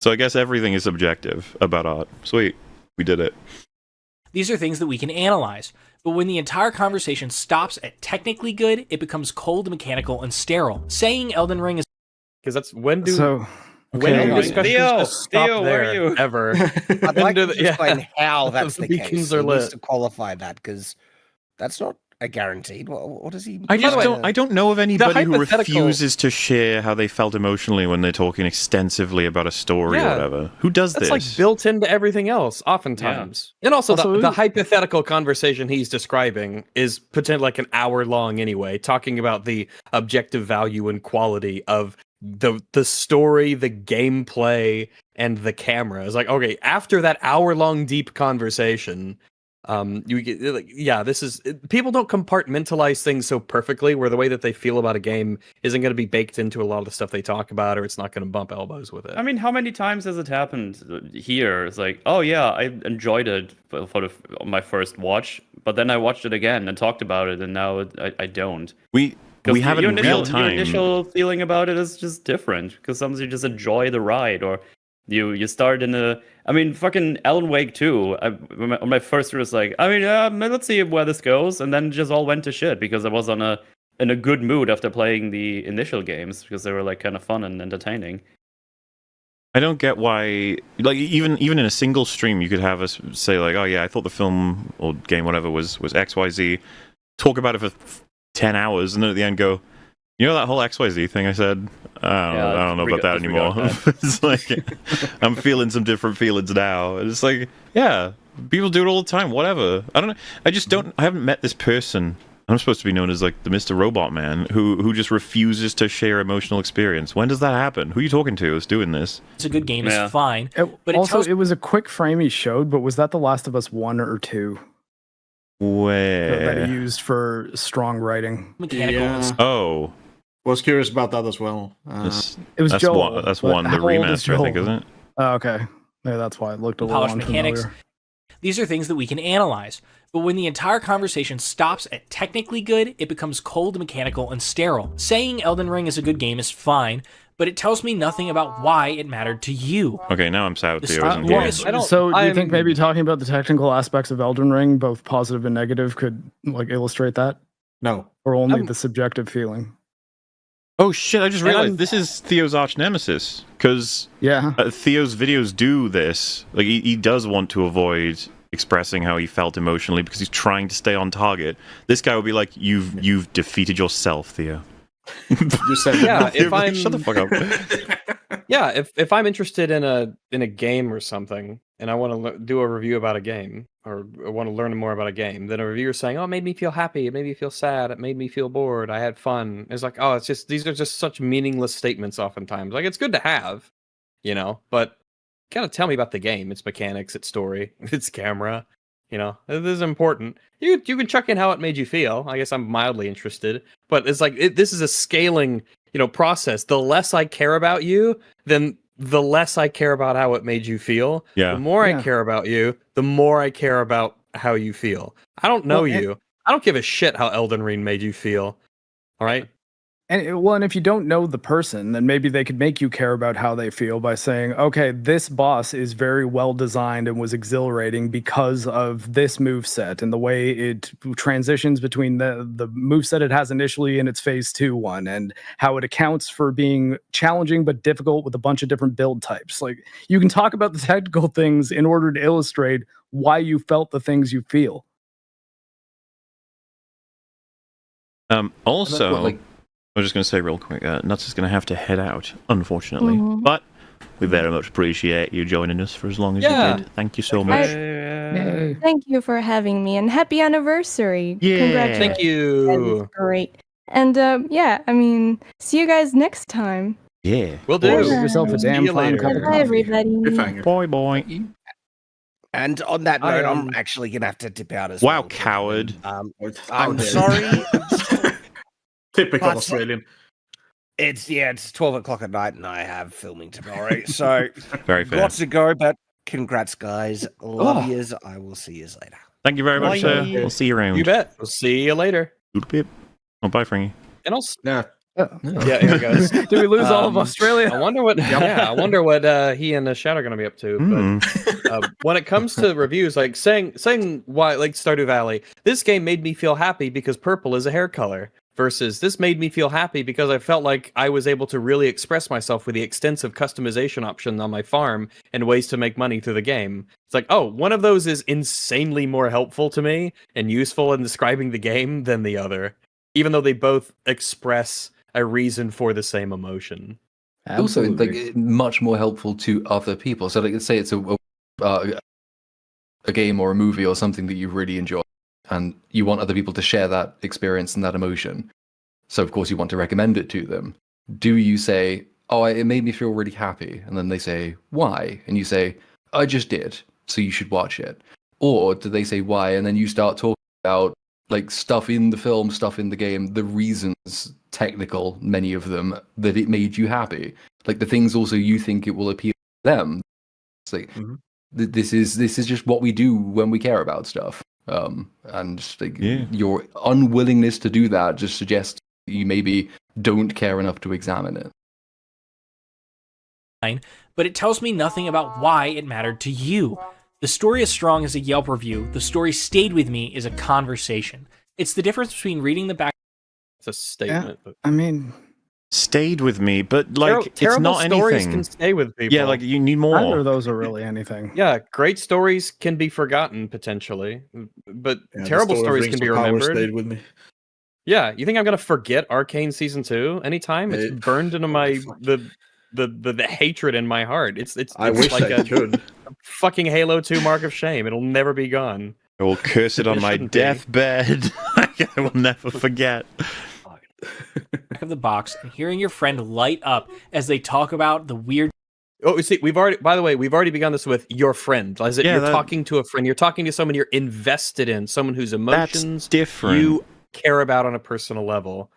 Speaker 1: So I guess everything is subjective about art. Sweet. We did it.
Speaker 10: These are things that we can analyze. But when the entire conversation stops at technically good, it becomes cold, mechanical, and sterile. Saying Elden Ring is
Speaker 4: Because that's when do
Speaker 3: So
Speaker 4: when
Speaker 3: okay.
Speaker 4: do discussions
Speaker 2: Theo,
Speaker 4: just stop
Speaker 2: Theo, where
Speaker 4: there
Speaker 2: are you?
Speaker 4: ever?
Speaker 7: I'd
Speaker 4: When
Speaker 7: like
Speaker 4: do
Speaker 7: to
Speaker 4: the- yeah.
Speaker 7: explain how that's
Speaker 4: The
Speaker 7: the
Speaker 4: beacons
Speaker 7: case.
Speaker 4: are
Speaker 7: He needs
Speaker 4: lit.
Speaker 7: to qualify that because that's not a guaranteed. What does he?
Speaker 1: I just
Speaker 7: By the way,
Speaker 1: don't. I don't know of anybody who
Speaker 4: hypothetical-
Speaker 1: refuses to share how they felt emotionally when they're talking extensively about a story or
Speaker 4: Yeah.
Speaker 1: whatever. Who does
Speaker 4: That's
Speaker 1: this?
Speaker 4: like built into everything else, oftentimes. And also,
Speaker 3: Also,
Speaker 4: the hypothetical conversation he's describing is potentially like an hour long anyway, talking about the objective value and quality of the story, the gameplay, and the camera. It's like, okay, after that hour long deep conversation, you get like, yeah, this is people don't compartmentalize things so perfectly where the way that they feel about a game isn't going to be baked into a lot of the stuff they talk about, or it's not going to bump elbows with it.
Speaker 2: I mean, how many times has it happened here? It's like, oh yeah, I enjoyed it for my first watch, but then I watched it again and talked about it, and now I don't.
Speaker 1: we
Speaker 2: 'Cause
Speaker 1: have it
Speaker 2: your
Speaker 1: in
Speaker 2: initial,
Speaker 1: real time.
Speaker 2: Your initial feeling about it is just different because sometimes you just enjoy the ride, or you start in a. I mean, fucking Alan Wake 2. On my first, it was like, I mean, let's see where this goes, and then it just all went to shit because I was in a good mood after playing the initial games because they were like kind of fun and entertaining.
Speaker 1: I don't get why, like, even in a single stream, you could have us say like, oh yeah, I thought the film or game, whatever, was XYZ. Talk about it for 10 hours, and then at the end go, you know that whole XYZ thing I said? I don't know about that anymore. It's like, I'm feeling some different feelings now. And it's like, yeah, people do it all the time, whatever. I don't know. I haven't met this person. I'm supposed to be known as like the Mr. Robot Man who just refuses to share emotional experience. When does that happen? Who are you talking to that's doing this?
Speaker 10: a good game
Speaker 2: Yeah.
Speaker 10: is fine. But
Speaker 3: also,
Speaker 10: it tells
Speaker 3: it was a quick frame he showed, but was that The Last of Us 1 or 2 that
Speaker 1: Where?
Speaker 3: he used for strong writing?
Speaker 10: mechanical.
Speaker 8: Yeah.
Speaker 10: and
Speaker 1: Oh,
Speaker 8: Was curious about that as well.
Speaker 3: It was
Speaker 1: that's
Speaker 3: Joel.
Speaker 1: one. That's
Speaker 3: but
Speaker 1: one. The
Speaker 3: how old is
Speaker 1: remaster, I think,
Speaker 3: Joel?
Speaker 1: isn't it?
Speaker 3: Oh, okay. Yeah, that's why it looked a little
Speaker 10: Polished mechanics.
Speaker 3: unfamiliar.
Speaker 10: These are things that we can analyze. But when the entire conversation stops at technically good, it becomes cold, mechanical, and sterile. Saying Elden Ring is a good game is fine, but it tells me nothing about why it mattered to you.
Speaker 1: Okay, now I'm sad
Speaker 10: The
Speaker 1: Theo
Speaker 10: start-
Speaker 1: isn't
Speaker 10: well,
Speaker 1: here.
Speaker 10: it's-
Speaker 4: I don't-
Speaker 3: So, do you think
Speaker 4: I'm-
Speaker 3: maybe talking about the technical aspects of Elden Ring, both positive and negative, could like illustrate that,
Speaker 8: No.
Speaker 3: or only
Speaker 4: I'm-
Speaker 3: the subjective feeling?
Speaker 1: Oh shit! I just
Speaker 4: And
Speaker 1: realized
Speaker 4: I'm-
Speaker 1: this is Theo's arch nemesis because
Speaker 3: Yeah.
Speaker 1: Theo's videos do this. Like he does want to avoid expressing how he felt emotionally because he's trying to stay on target. This guy would be like, "You've defeated yourself, Theo."
Speaker 8: You said
Speaker 4: Yeah, if I'm
Speaker 1: shut the fuck up.
Speaker 4: Yeah, if I'm interested in a game or something, and I want to do a review about a game, or I want to learn more about a game, then a reviewer saying, "Oh, it made me feel happy. It made me feel sad. It made me feel bored. I had fun." It's like, oh, it's just these are just such meaningless statements. Oftentimes, like it's good to have, but gotta tell me about the game, its mechanics, its story, its camera. This is important. You can chuck in how it made you feel. I guess I'm mildly interested, but it's like this is a scaling, process. The less I care about you, then the less I care about how it made you feel.
Speaker 1: Yeah.
Speaker 4: The more I care about you, the more I care about how you feel. I don't know you. I don't give a shit how Elden Ring made you feel. All right.
Speaker 3: And if you don't know the person, then maybe they could make you care about how they feel by saying, okay, this boss is very well designed and was exhilarating because of this moveset and the way it transitions between the moveset it has initially in its phase 2 one, and how it accounts for being challenging but difficult with a bunch of different build types. Like, you can talk about the technical things in order to illustrate why you felt the things you feel.
Speaker 1: Also, I was just going to say real quick, Nuts is going to have to head out, unfortunately. But we very much appreciate you joining us for as long as you did. Thank you so much.
Speaker 6: Thank you for having me, and happy anniversary.
Speaker 1: Yeah.
Speaker 6: Congratulations.
Speaker 4: Thank you.
Speaker 6: That's great. And see you guys next time.
Speaker 1: Yeah.
Speaker 4: Will do.
Speaker 3: Give yourself a damn fine cup of
Speaker 6: Bye,
Speaker 3: coffee.
Speaker 6: everybody.
Speaker 1: Boy.
Speaker 7: And on that note, I'm actually going to have to dip out as well.
Speaker 1: Wow, coward.
Speaker 7: I'm sorry.
Speaker 8: Typical
Speaker 7: But-
Speaker 8: Australian.
Speaker 7: It's 12 o'clock at night and I have filming tomorrow. So
Speaker 1: Very fair.
Speaker 7: got to go, but congrats, guys. Love yous. I will see yous later.
Speaker 1: Thank you very much, sir. We'll see you around.
Speaker 4: You bet. We'll see you later.
Speaker 1: Oh, bye, Frankie.
Speaker 4: And I'll.
Speaker 8: Yeah.
Speaker 4: Yeah, here it goes.
Speaker 3: Did we lose all of Australia?
Speaker 4: I wonder what. I wonder what he and Shadow are going to be up to. But when it comes to reviews, like saying why, like Stardew Valley, this game made me feel happy because purple is a hair color. Versus this made me feel happy because I felt like I was able to really express myself with the extensive customization options on my farm and ways to make money through the game. It's like, oh, one of those is insanely more helpful to me and useful in describing the game than the other, even though they both express a reason for the same emotion.
Speaker 9: Also, like, much more helpful to other people. So, like, let's say it's a game or a movie or something that you really enjoy, and you want other people to share that experience and that emotion. So, of course, you want to recommend it to them. Do you say, oh, it made me feel really happy? And then they say, why? And you say, I just did, so you should watch it. Or do they say why? And then you start talking about, like, stuff in the film, stuff in the game, the reasons, technical, many of them, that it made you happy. Like, the things also you think it will appeal to them. It's like, this is just what we do when we care about stuff. And like, your unwillingness to do that just suggests you maybe don't care enough to examine it.
Speaker 10: But it tells me nothing about why it mattered to you. The story is strong as a Yelp review. The story stayed with me is a conversation. It's the difference between reading the back.
Speaker 4: It's a statement.
Speaker 3: Yeah, I mean,
Speaker 1: stayed with me, but like it's not
Speaker 4: stories
Speaker 1: anything.
Speaker 4: Can stay with people.
Speaker 1: Yeah, like you need more.
Speaker 3: Neither of those are really anything.
Speaker 4: Yeah, great stories can be forgotten potentially, but terrible stories can be remembered.
Speaker 8: Stayed with me.
Speaker 4: Yeah, you think I'm gonna forget Arcane Season 2 anytime? It's burned into my the hatred in my heart. It's
Speaker 8: I wish
Speaker 4: like
Speaker 8: I could.
Speaker 4: A fucking Halo 2 mark of shame. It'll never be gone.
Speaker 1: I will curse it on my deathbed. I will never forget.
Speaker 10: Back of the box and hearing your friend light up as they talk about the weird.
Speaker 4: Oh, you see, by the way, we've already begun this with your friend. As you're talking to a friend, you're talking to someone you're invested in, someone whose emotions
Speaker 1: different.
Speaker 4: You care about on a personal level,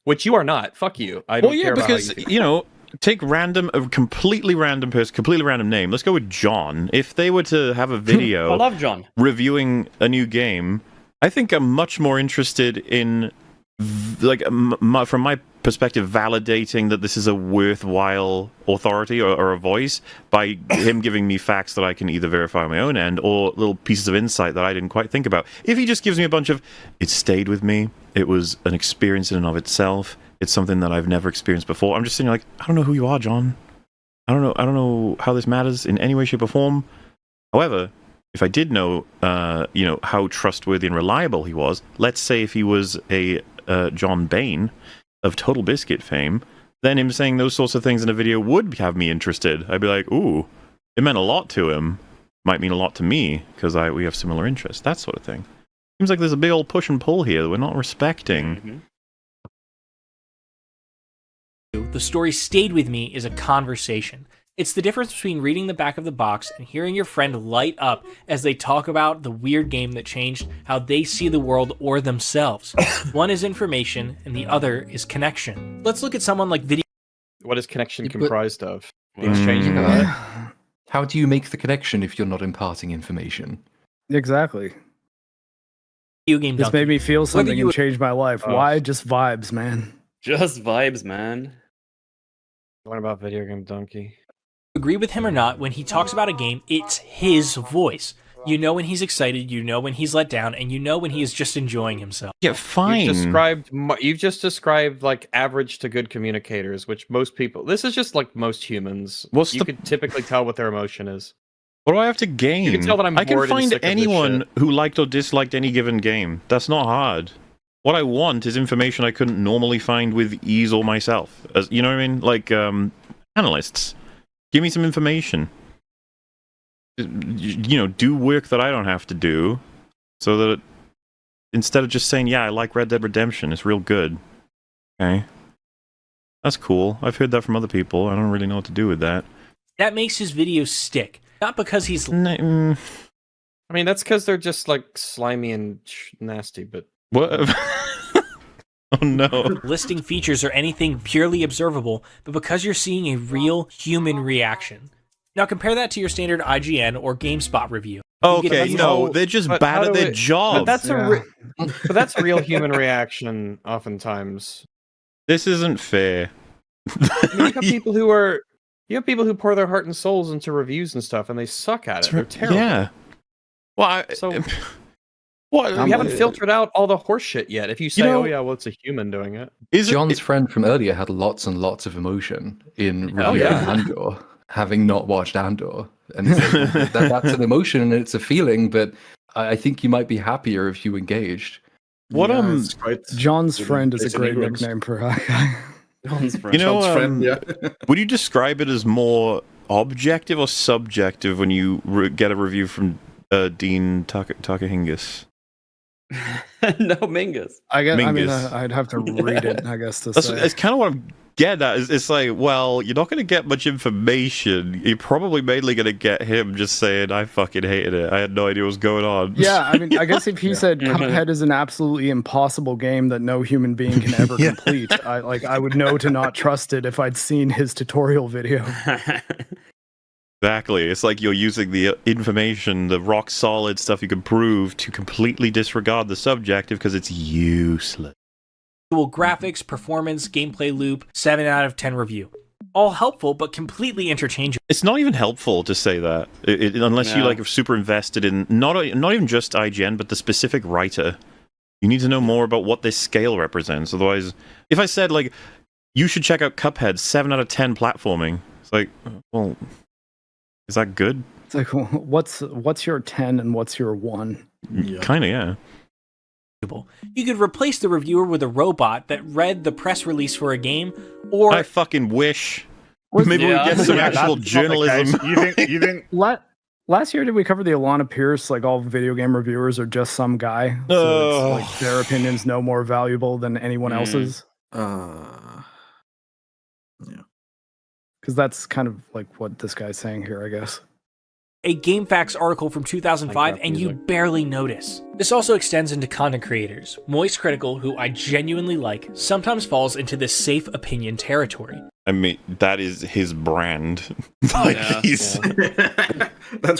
Speaker 4: which you are not. Fuck you. I don't care
Speaker 1: because
Speaker 4: about how you
Speaker 1: know, take a completely random person, completely random name. Let's go with John. If they were to have a video,
Speaker 2: I love John,
Speaker 1: reviewing a new game, I think I'm much more interested in, like, from my perspective, validating that this is a worthwhile authority or a voice by him giving me facts that I can either verify on my own end or little pieces of insight that I didn't quite think about. If he just gives me a bunch of, it stayed with me, it was an experience in and of itself, it's something that I've never experienced before, I'm just sitting like, I don't know who you are, John. I don't know how this matters in any way, shape, or form. However, if I did know, how trustworthy and reliable he was, let's say if he was a John Bain of Total Biscuit fame, then him saying those sorts of things in a video would have me interested. I'd be like, ooh, it meant a lot to him. Might mean a lot to me, because we have similar interests, that sort of thing. Seems like there's a big old push and pull here that we're not respecting.
Speaker 10: The story stayed with me is a conversation. It's the difference between reading the back of the box and hearing your friend light up as they talk about the weird game that changed how they see the world or themselves. One is information, and the other is connection. Let's look at someone like video.
Speaker 4: What is connection comprised of? The exchange of
Speaker 9: How do you make the connection if you're not imparting information?
Speaker 3: Exactly.
Speaker 10: Video game
Speaker 3: this made me feel something and changed my life.
Speaker 2: Oh.
Speaker 3: Why? Just vibes, man.
Speaker 2: Just vibes, man.
Speaker 4: What about Video Game Donkey?
Speaker 10: Agree with him or not, when he talks about a game, it's his voice. You know when he's excited, you know when he's let down, and you know when he is just enjoying himself.
Speaker 1: Yeah, fine.
Speaker 4: You've just described like average to good communicators, which most people. This is just like most humans. You could typically tell what their emotion is.
Speaker 1: What do I have to gain?
Speaker 4: You can tell that I'm
Speaker 1: I can
Speaker 4: bored and
Speaker 1: find
Speaker 4: sick of this
Speaker 1: anyone
Speaker 4: shit.
Speaker 1: who liked or disliked any given game. That's not hard. What I want is information I couldn't normally find with ease or myself. As you know what I mean? Like analysts. Give me some information. Do work that I don't have to do, so that instead of just saying, yeah, I like Red Dead Redemption, it's real good. Okay. That's cool. I've heard that from other people. I don't really know what to do with that.
Speaker 10: That makes his videos stick. Not because he's...
Speaker 4: I mean, that's because they're just like slimy and nasty, but...
Speaker 1: What? Oh no.
Speaker 10: listing features or anything purely observable, but because you're seeing a real human reaction. Now compare that to your standard IGN or GameSpot review.
Speaker 1: Okay, no, they're just bad at their job.
Speaker 4: But that's a real human reaction oftentimes.
Speaker 1: This isn't fair.
Speaker 4: You have people who pour their heart and souls into reviews and stuff, and they suck at it. They're terrible.
Speaker 1: Yeah. Well,
Speaker 4: we haven't filtered out all the horse shit yet. If you say, oh yeah, well, it's a human doing it.
Speaker 9: John's friend from earlier had lots and lots of emotion in reviewing Andor, having not watched Andor. And that's an emotion and it's a feeling, but I think you might be happier if you engaged.
Speaker 3: John's friend is a great nickname for a guy.
Speaker 2: John's friend.
Speaker 1: John's friend, yeah. Would you describe it as more objective or subjective when you get a review from Dean Takahingas?
Speaker 2: No, Mingus.
Speaker 3: I guess. Mingus. I mean, I'd have to read it. I guess to say.
Speaker 1: It's kind of what I'm getting at. It's like, well, you're not going to get much information. You're probably mainly going to get him just saying, "I fucking hated it. I had no idea what was going on."
Speaker 3: Yeah, I mean, I guess if he said Cuphead is an absolutely impossible game that no human being can ever complete, I would know to not trust it if I'd seen his tutorial video.
Speaker 1: Exactly. It's like you're using the information, the rock solid stuff you can prove, to completely disregard the subjective because it's useless.
Speaker 10: Graphics, performance, gameplay loop, 7 out of 10 review. All helpful, but completely interchangeable.
Speaker 1: It's not even helpful to say that, unless you are super invested in not even just IGN, but the specific writer. You need to know more about what this scale represents. Otherwise, if I said you should check out Cuphead, 7 out of 10 platforming, it's like, well. Is that good?
Speaker 3: It's like, what's your 10 and what's your 1?
Speaker 1: Yeah. Kind of, yeah.
Speaker 10: You could replace the reviewer with a robot that read the press release for a game, or...
Speaker 1: I fucking wish. Maybe we get some actual journalism.
Speaker 11: You think...
Speaker 3: Last year, did we cover the Alana Pierce, all video game reviewers are just some guy? So it's their opinion's no more valuable than anyone else's? Yeah. Because that's kind of what this guy's saying here, I guess.
Speaker 10: A GameFAQs article from 2005, and you barely notice. This also extends into content creators. Moist Critical, who I genuinely like, sometimes falls into this safe opinion territory.
Speaker 1: I mean, that is his brand.
Speaker 8: That's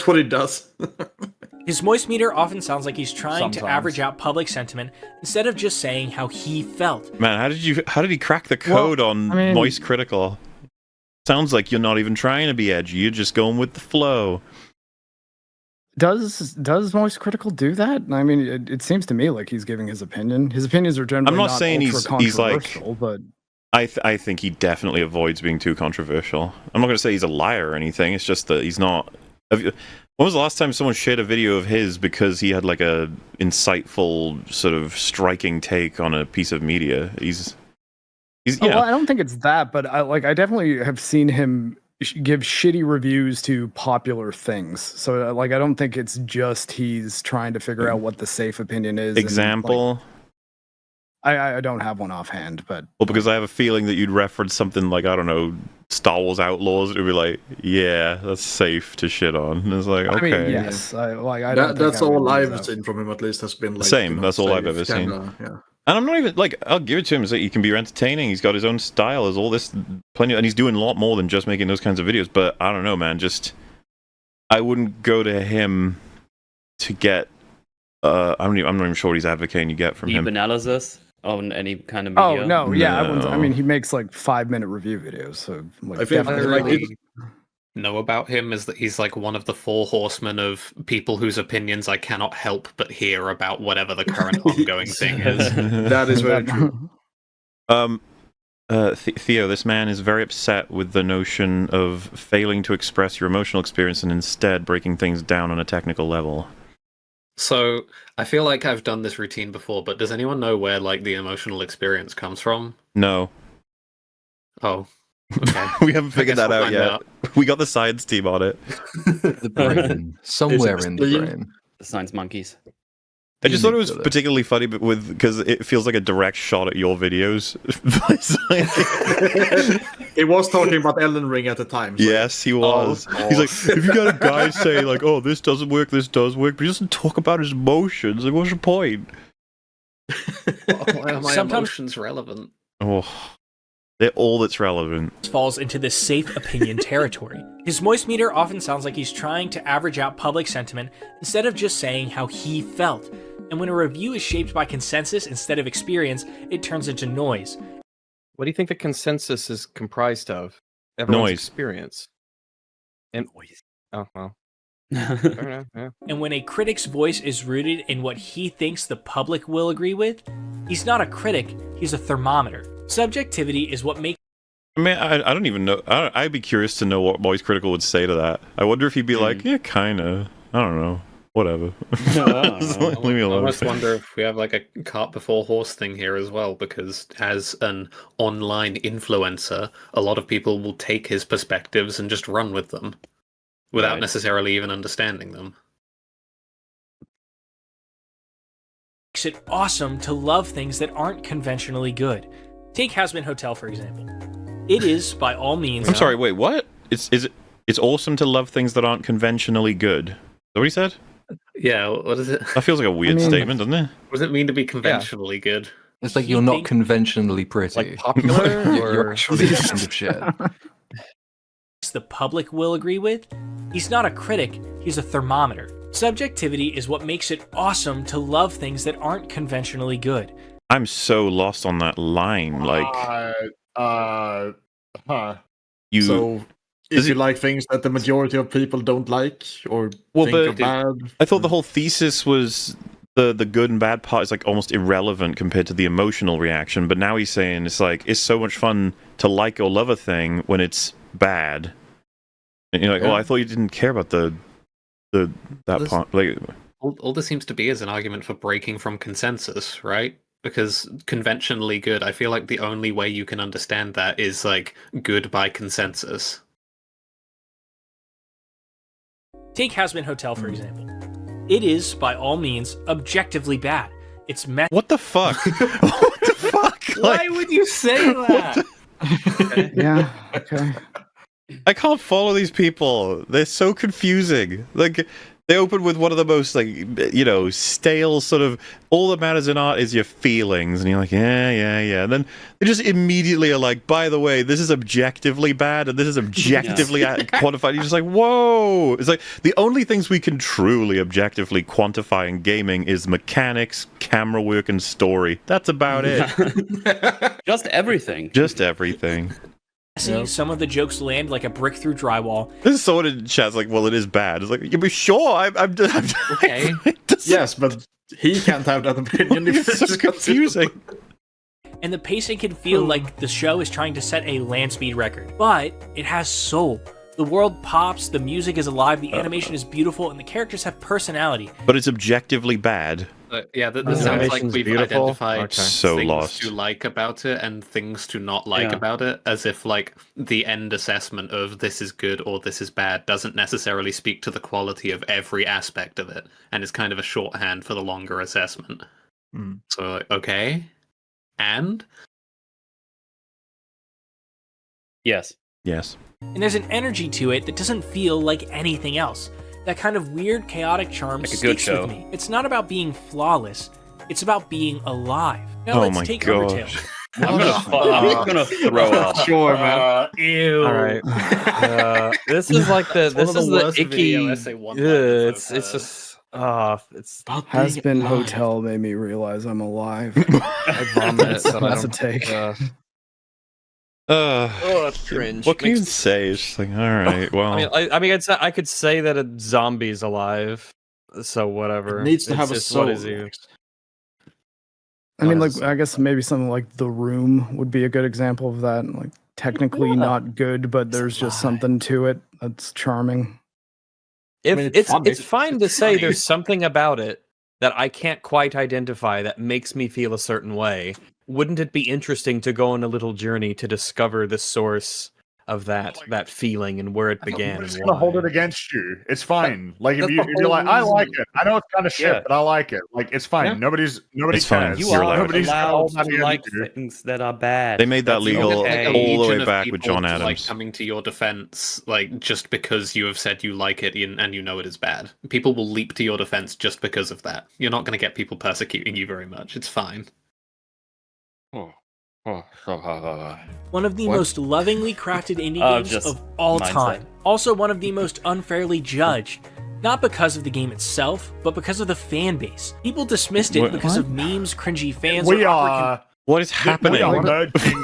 Speaker 8: what he does.
Speaker 10: His moist meter often sounds like he's trying to average out public sentiment instead of just saying how he felt.
Speaker 1: Man, how did he crack the code on Moist Critical? Sounds like you're not even trying to be edgy. You're just going with the flow.
Speaker 3: Does Moist Critical do that? I mean, it seems to me like he's giving his opinion. His opinions are generally not saying he's controversial, but
Speaker 1: I think he definitely avoids being too controversial. I'm not going to say he's a liar or anything. It's just that he's not. When was the last time someone shared a video of his because he had like a insightful, sort of striking take on a piece of media? He's
Speaker 3: well, I don't think it's that, but I definitely have seen him give shitty reviews to popular things. So I don't think it's just he's trying to figure out what the safe opinion is.
Speaker 1: Example.
Speaker 3: I don't have one offhand, but
Speaker 1: because I have a feeling that you'd reference something like, I don't know, Star Wars Outlaws. It'd be like, yeah, that's safe to shit on. And it's like, okay,
Speaker 3: I mean, yes,
Speaker 8: that's all I've seen from him. At least has been like
Speaker 1: same. That's all I've ever seen.
Speaker 8: Yeah.
Speaker 1: And I'm not even like, I'll give it to him. Is that he can be entertaining. He's got his own style. There's all this plenty, and he's doing a lot more than just making those kinds of videos. But I don't know, man. Just I wouldn't go to him to get. I'm not even sure what he's advocating you get from
Speaker 2: deep
Speaker 1: him.
Speaker 2: analysis on any kind of media.
Speaker 3: Oh no, yeah. I mean, he makes like 5-minute review videos. So like,
Speaker 8: I feel
Speaker 12: really know about him is that he's like one of the 4 horsemen of people whose opinions I cannot help but hear about whatever the current ongoing thing is.
Speaker 8: That is very true.
Speaker 1: Theo, this man is very upset with the notion of failing to express your emotional experience and instead breaking things down on a technical level.
Speaker 12: So I feel like I've done this routine before, but does anyone know where like the emotional experience comes from?
Speaker 1: No.
Speaker 12: Oh, okay.
Speaker 1: We haven't figured that out yet. We got the science team on it.
Speaker 9: The brain. Somewhere in the brain.
Speaker 2: The science monkeys.
Speaker 1: I just thought it was particularly funny because it feels like a direct shot at your videos.
Speaker 8: He was talking about Elden Ring at the time. So.
Speaker 1: Yes, he was. He's like, if you got a guy say like, "Oh, this doesn't work, this does work," but he doesn't talk about his emotions. Like, what's your point?
Speaker 12: Why are my emotions relevant?
Speaker 1: Oh, they're all that's relevant.
Speaker 10: Falls into this safe opinion territory. His voice meter often sounds like he's trying to average out public sentiment instead of just saying how he felt. And when a review is shaped by consensus instead of experience, it turns into noise.
Speaker 4: What do you think the consensus is comprised of? Everyone's
Speaker 1: Noise.
Speaker 4: Experience. And oh well. Fair enough, yeah.
Speaker 10: And when a critic's voice is rooted in what he thinks the public will agree with, he's not a critic, he's a thermometer. Subjectivity is what makes...
Speaker 1: I mean, I don't even know. I'd be curious to know what Voice Critical would say to that. I wonder if he'd be like, yeah, kinda. I don't know. Whatever.
Speaker 12: Leave me alone. I almost wonder if we have like a cart before horse thing here as well, because as an online influencer, a lot of people will take his perspectives and just run with them without necessarily even understanding them.
Speaker 10: Makes it awesome to love things that aren't conventionally good. Take Hazbin Hotel, for example. It is, by all means...
Speaker 1: I'm sorry, wait, what? It's awesome to love things that aren't conventionally good. Is that what he said?
Speaker 12: Yeah, what is it?
Speaker 1: That feels like a weird statement, doesn't it?
Speaker 12: What does it mean to be conventionally good?
Speaker 9: It's like you're not conventionally pretty.
Speaker 4: Like popular?
Speaker 9: You're actually a kind of shit.
Speaker 10: The public will agree with, he's not a critic, he's a thermometer. Subjectivity is what makes it awesome to love things that aren't conventionally good.
Speaker 1: I'm so lost on that line. Like,
Speaker 8: So, if you like things that the majority of people don't like or think are bad,
Speaker 1: I thought the whole thesis was the good and bad part is like almost irrelevant compared to the emotional reaction. But now he's saying it's like it's so much fun to like or love a thing when it's bad. And you're like, oh, I thought you didn't care about that part. Like,
Speaker 12: all this seems to be is an argument for breaking from consensus, right? Because conventionally good, I feel like the only way you can understand that is like good by consensus.
Speaker 10: Take Hazbin Hotel, for example. It is, by all means, objectively bad. It's
Speaker 1: what the fuck? What the fuck?
Speaker 12: Why would you say that?
Speaker 3: Okay. Yeah, okay.
Speaker 1: I can't follow these people. They're so confusing. Like, they open with one of the most, like, you know, stale sort of, all that matters in art is your feelings. And you're like, yeah. And then they just immediately are like, by the way, this is objectively bad and this is objectively quantified. You're just like, whoa. It's like, the only things we can truly objectively quantify in gaming is mechanics, camera work, and story. That's about it.
Speaker 2: Just everything.
Speaker 1: Just everything.
Speaker 10: See, some of the jokes land like a brick through drywall.
Speaker 1: This is someone in chat's like, well, it is bad. It's like, yeah, but sure, I'm
Speaker 12: okay.
Speaker 8: Yes, but he can't have that opinion.
Speaker 1: It's so confusing.
Speaker 10: And the pacing can feel like the show is trying to set a land speed record, but it has soul. The world pops, the music is alive, the animation is beautiful, and the characters have personality.
Speaker 1: But it's objectively bad.
Speaker 12: Yeah, this sounds like we've identified
Speaker 1: so
Speaker 12: things
Speaker 1: lost.
Speaker 12: to like about it and things to not like about it, as if like the end assessment of this is good or this is bad doesn't necessarily speak to the quality of every aspect of it, and is kind of a shorthand for the longer assessment. So, okay. And?
Speaker 2: Yes.
Speaker 1: Yes.
Speaker 10: And there's an energy to it that doesn't feel like anything else. That kind of weird, chaotic charm
Speaker 2: Like a good
Speaker 10: sticks
Speaker 2: show.
Speaker 10: with me. It's not about being flawless. It's about being alive. Now
Speaker 1: Oh
Speaker 10: let's
Speaker 1: my
Speaker 10: take
Speaker 1: gosh.
Speaker 10: Undertale.
Speaker 2: I'm gonna throw up.
Speaker 8: Sure, man.
Speaker 2: Ew.
Speaker 4: All right. This is like this is the icky. It's just it's
Speaker 3: Has been hotel made me realize I'm alive.
Speaker 4: I vomit. So
Speaker 3: That's a take.
Speaker 4: It's cringe.
Speaker 1: What can you say? It's just like, all right, well.
Speaker 4: I mean, I could say that a zombie's alive, so whatever.
Speaker 8: It needs to
Speaker 4: It's
Speaker 8: have a
Speaker 4: just,
Speaker 8: soul.
Speaker 4: what is he?
Speaker 3: I mean, like, I guess maybe something like The Room would be a good example of that. Like, technically not good, but there's just something to it that's charming.
Speaker 4: If
Speaker 8: I mean,
Speaker 4: it's fine to say there's something about it that I can't quite identify that makes me feel a certain way. Wouldn't it be interesting to go on a little journey to discover the source of that feeling and where it began?
Speaker 11: I'm just
Speaker 4: and
Speaker 11: gonna
Speaker 4: why?
Speaker 11: hold it against you. It's fine. Like if
Speaker 4: that's
Speaker 11: you're
Speaker 4: the
Speaker 11: like,
Speaker 4: whole
Speaker 11: I like
Speaker 4: reason.
Speaker 11: it. I know it's kind of shit,
Speaker 2: Yeah.
Speaker 11: but I like it. Like it's fine.
Speaker 4: Yeah.
Speaker 11: Nobody
Speaker 1: It's fine.
Speaker 11: cares.
Speaker 2: You
Speaker 1: You're
Speaker 2: are
Speaker 1: allowed.
Speaker 11: Nobody's got all
Speaker 2: allowed
Speaker 11: that
Speaker 2: to like
Speaker 11: energy.
Speaker 2: things that are bad.
Speaker 1: They made that
Speaker 2: That's
Speaker 1: legal
Speaker 2: okay.
Speaker 12: Like a
Speaker 1: all the
Speaker 12: legion
Speaker 1: way
Speaker 12: of
Speaker 1: back with
Speaker 12: people
Speaker 1: John
Speaker 12: like
Speaker 1: Adams.
Speaker 12: coming to your defense, like just because you have said you like it and you know it is bad. People will leap to your defense just because of that. You're not going to get people persecuting you very much. It's fine.
Speaker 10: One of the most lovingly crafted indie games
Speaker 2: just
Speaker 10: of all
Speaker 2: mindset.
Speaker 10: time. Also one of the most unfairly judged. Not because of the game itself, but because of the fan base. People dismissed it
Speaker 1: What?
Speaker 10: because of memes, cringy fans,
Speaker 11: We
Speaker 10: or awkward
Speaker 11: are.
Speaker 1: What is
Speaker 11: We
Speaker 1: happening?
Speaker 11: are merging.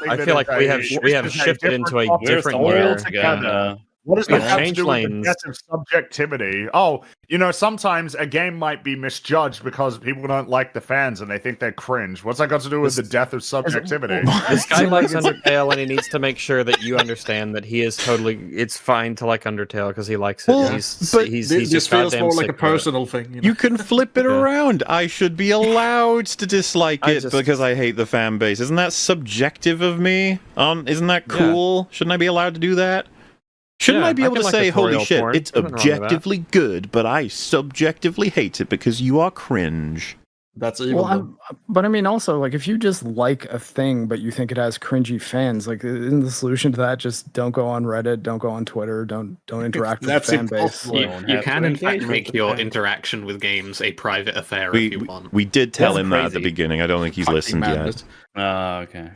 Speaker 4: I feel like we have shifted into a different gear.
Speaker 2: together.
Speaker 11: What does
Speaker 4: Yeah.
Speaker 11: that have to
Speaker 4: Change
Speaker 11: do with the
Speaker 4: lanes.
Speaker 11: death of subjectivity? Oh, sometimes a game might be misjudged because people don't like the fans and they think they're cringe. What's that got to do with the death of subjectivity?
Speaker 4: This guy likes Undertale, and he needs to make sure that you understand that he is totally. It's fine to like Undertale because he likes it.
Speaker 1: Well,
Speaker 4: he's
Speaker 1: but
Speaker 4: he's
Speaker 8: This
Speaker 4: just
Speaker 8: feels
Speaker 4: goddamn
Speaker 8: more like
Speaker 4: sick
Speaker 8: a
Speaker 4: of it.
Speaker 8: personal thing.
Speaker 1: You can flip it
Speaker 4: Yeah.
Speaker 1: around. I should be allowed to dislike
Speaker 4: I
Speaker 1: it
Speaker 4: just-
Speaker 1: because I hate the fan base. Isn't that subjective of me? Isn't that cool? Shouldn't I be allowed to do that? Shouldn't
Speaker 4: Yeah,
Speaker 1: I be
Speaker 4: I
Speaker 1: able
Speaker 4: can
Speaker 1: to
Speaker 4: like
Speaker 1: say, holy
Speaker 4: tutorial
Speaker 1: shit,
Speaker 4: porn.
Speaker 1: it's
Speaker 4: Nothing wrong with that.
Speaker 1: objectively good, but I subjectively hate it because you are cringe?
Speaker 8: That's evil.
Speaker 3: Well, but I mean, also, like, if you just like a thing, but you think it has cringy fans, like, isn't the solution to that just don't go on Reddit, don't go on Twitter, don't interact with the
Speaker 8: That's
Speaker 3: fan base?
Speaker 8: impossible.
Speaker 12: You can in fact
Speaker 8: engagement
Speaker 12: make
Speaker 8: with
Speaker 12: your
Speaker 8: fans.
Speaker 12: interaction with games a private affair if you want.
Speaker 1: We did tell
Speaker 2: That's
Speaker 1: him that at the
Speaker 2: crazy.
Speaker 1: beginning. I don't think he's
Speaker 8: Fucking
Speaker 1: listened
Speaker 8: madness.
Speaker 1: yet.
Speaker 2: Okay.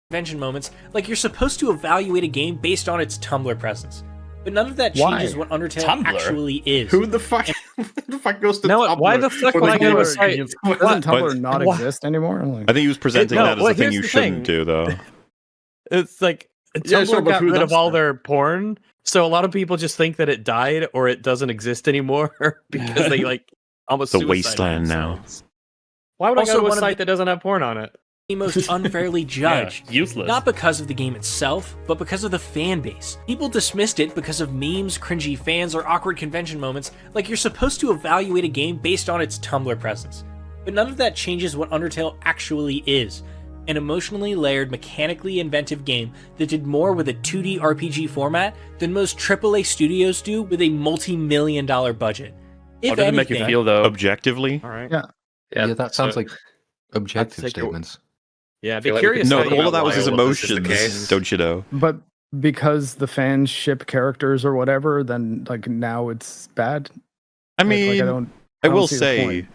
Speaker 10: convention moments, like you're supposed to evaluate a game based on its Tumblr presence. But none of that
Speaker 3: Why?
Speaker 10: changes what Undertale
Speaker 2: Tumblr?
Speaker 10: actually is.
Speaker 8: Who the fuck? Who the fuck goes to
Speaker 4: No,
Speaker 8: Tumblr?
Speaker 4: why the fuck
Speaker 8: for
Speaker 4: would I go to a
Speaker 8: gamer
Speaker 4: site-
Speaker 8: opinions?
Speaker 3: Doesn't Tumblr
Speaker 1: But-
Speaker 3: not
Speaker 4: What?
Speaker 3: exist anymore? Like,
Speaker 1: I think he was presenting
Speaker 4: no,
Speaker 1: that as
Speaker 4: well,
Speaker 1: the thing
Speaker 4: here's
Speaker 1: you
Speaker 4: the
Speaker 1: shouldn't
Speaker 4: thing.
Speaker 1: do, though.
Speaker 4: It's like
Speaker 8: Yeah,
Speaker 4: Tumblr
Speaker 8: sure, but
Speaker 4: got
Speaker 8: who
Speaker 4: rid of
Speaker 8: does
Speaker 4: all
Speaker 8: that?
Speaker 4: their porn, so a lot of people just think that it died or it doesn't exist anymore because they like almost
Speaker 1: It's a
Speaker 4: suicide
Speaker 1: wasteland now.
Speaker 4: themselves. Why would
Speaker 10: Also,
Speaker 4: I go to
Speaker 10: one
Speaker 4: a
Speaker 10: of
Speaker 4: site that doesn't have porn on it?
Speaker 10: the most unfairly judged.
Speaker 2: useless.
Speaker 10: Not because of the game itself, but because of the fan base. People dismissed it because of memes, cringy fans, or awkward convention moments, like you're supposed to evaluate a game based on its Tumblr presence. But none of that changes what Undertale actually is. An emotionally layered, mechanically inventive game that did more with a 2D RPG format than most AAA studios do with a multi-million-dollar budget. If
Speaker 2: How did it make you
Speaker 10: anything,
Speaker 2: feel, though?
Speaker 1: Objectively?
Speaker 4: All right.
Speaker 9: Yeah, that sounds
Speaker 12: so-
Speaker 9: like objective
Speaker 4: take it-
Speaker 9: statements.
Speaker 4: Yeah,
Speaker 12: feel
Speaker 4: be
Speaker 12: like we
Speaker 4: curious.
Speaker 12: could
Speaker 1: No,
Speaker 4: how
Speaker 12: talk
Speaker 4: you-
Speaker 1: all of that was
Speaker 12: why
Speaker 1: his
Speaker 12: all of this is the
Speaker 1: emotions,
Speaker 12: case.
Speaker 1: don't you know?
Speaker 3: but because the fans ship characters or whatever, then like now it's bad.
Speaker 1: I
Speaker 3: Like,
Speaker 1: mean,
Speaker 3: I
Speaker 1: I
Speaker 3: don't
Speaker 1: will
Speaker 3: see the
Speaker 1: say,
Speaker 3: point.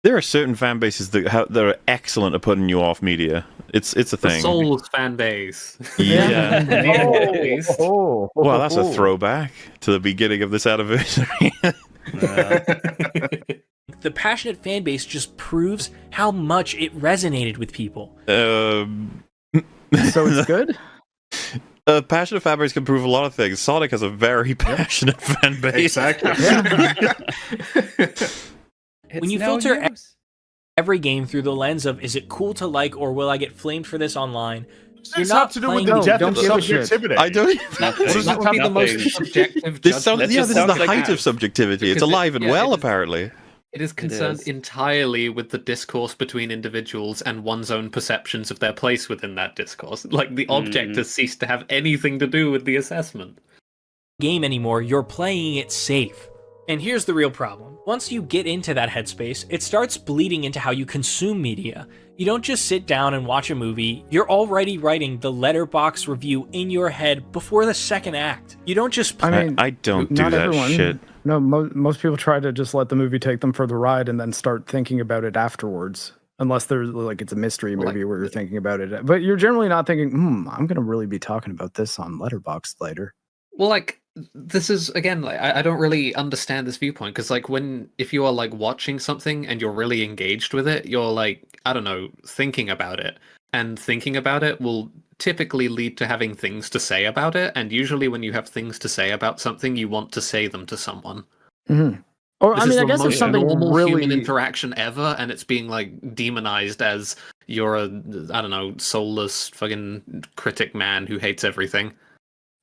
Speaker 1: there are certain fan bases that are excellent at putting you off media. It's a
Speaker 12: The
Speaker 1: thing.
Speaker 12: Souls fan base.
Speaker 1: Yeah.
Speaker 3: Oh,
Speaker 1: Well, that's a throwback to the beginning of this anniversary.
Speaker 10: the passionate fan base just proves how much it resonated with people.
Speaker 3: So it's good.
Speaker 1: Passionate fan base can prove a lot of things. Sonic has a very passionate fan base.
Speaker 8: Exactly.
Speaker 10: When you filter every game through the lens of is it cool to like or will I get flamed for this online,
Speaker 11: This have to do with the depth of subjectivity?
Speaker 1: I don't.
Speaker 12: What does that be the most subjective?
Speaker 1: This is the height of subjectivity. It's alive and well, apparently.
Speaker 12: It is concerned entirely with the discourse between individuals and one's own perceptions of their place within that discourse. Like, the object has ceased to have anything to do with the assessment.
Speaker 10: Game anymore, you're playing it safe. And here's the real problem. Once you get into that headspace, it starts bleeding into how you consume media. You don't just sit down and watch a movie, you're already writing the letterbox review in your head before the second act. You don't just play.
Speaker 1: I don't do that shit.
Speaker 3: No, most people try to just let the movie take them for the ride and then start thinking about it afterwards. Unless there's like it's a mystery movie where you're thinking about it. But you're generally not thinking, I'm gonna really be talking about this on Letterboxd later.
Speaker 12: Well, like, this is, again, like, I don't really understand this viewpoint, because, like, if you are, like, watching something and you're really engaged with it, you're, like, I don't know, thinking about it. And thinking about it will typically lead to having things to say about it, and usually when you have things to say about something, you want to say them to someone.
Speaker 3: Mm-hmm. Or,
Speaker 12: this
Speaker 3: I mean,
Speaker 12: is
Speaker 3: I guess there's something
Speaker 12: normal
Speaker 3: really
Speaker 12: human interaction ever, and it's being, like, demonized as you're a, I don't know, soulless fucking critic man who hates everything.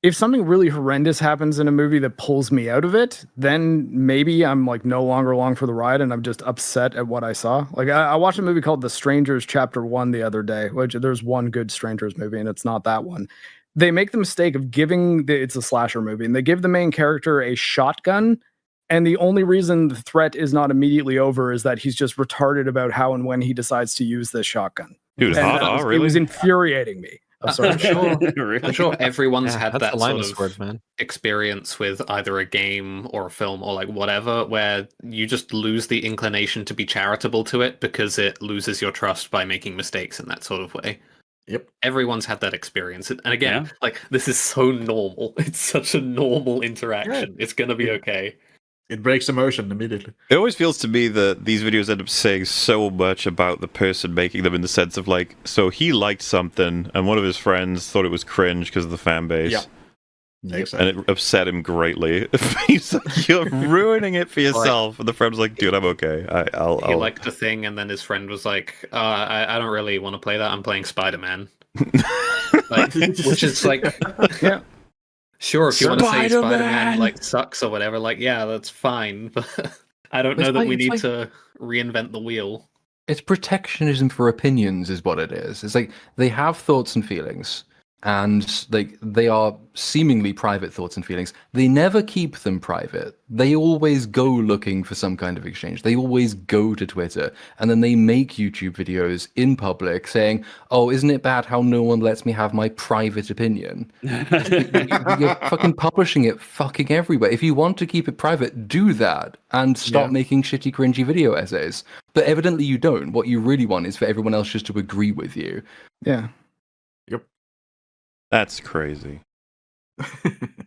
Speaker 3: If something really horrendous happens in a movie that pulls me out of it, then maybe I'm like no longer along for the ride and I'm just upset at what I saw. Like I watched a movie called The Strangers Chapter 1 the other day, which there's one good Strangers movie and it's not that one. They make the mistake of it's a slasher movie, and they give the main character a shotgun, and the only reason the threat is not immediately over is that he's just retarded about how and when he decides to use this shotgun.
Speaker 1: Dude, really?
Speaker 3: It was infuriating me.
Speaker 12: I'm sure everyone's had that sort of
Speaker 4: man.
Speaker 12: experience with either a game or a film or like whatever, where you just lose the inclination to be charitable to it because it loses your trust by making mistakes in that sort of way.
Speaker 8: Yep.
Speaker 12: Everyone's had that experience. And again, like, this is so normal. It's such a normal interaction. It's going to be okay.
Speaker 8: It breaks immersion immediately.
Speaker 1: It always feels to me that these videos end up saying so much about the person making them, in the sense of, like, so he liked something and one of his friends thought it was cringe because of the fan base.
Speaker 8: Yeah. Exactly.
Speaker 1: And it upset him greatly. He's like, you're ruining it for yourself. And the friend's like, dude, I'm okay.
Speaker 12: He liked a thing, and then his friend was like, I don't really want to play that. I'm playing Spider-Man. Like, which is like...
Speaker 3: Yeah.
Speaker 12: Sure, if you want to say Spider-Man like sucks or whatever, like, yeah, that's fine. But I don't know that we need to reinvent the wheel.
Speaker 9: It's protectionism for opinions, is what it is. It's like they have thoughts and feelings, and like they are seemingly private thoughts and feelings. They never keep them private. They always go looking for some kind of exchange. They always go to Twitter, and then they make YouTube videos in public saying, "Oh, isn't it bad how no one lets me have my private opinion?" You're fucking publishing it fucking everywhere. If you want to keep it private, do that and stop making shitty, cringy video essays. But evidently you don't. What you really want is for everyone else just to agree with you.
Speaker 3: Yeah.
Speaker 8: Yep.
Speaker 1: That's crazy.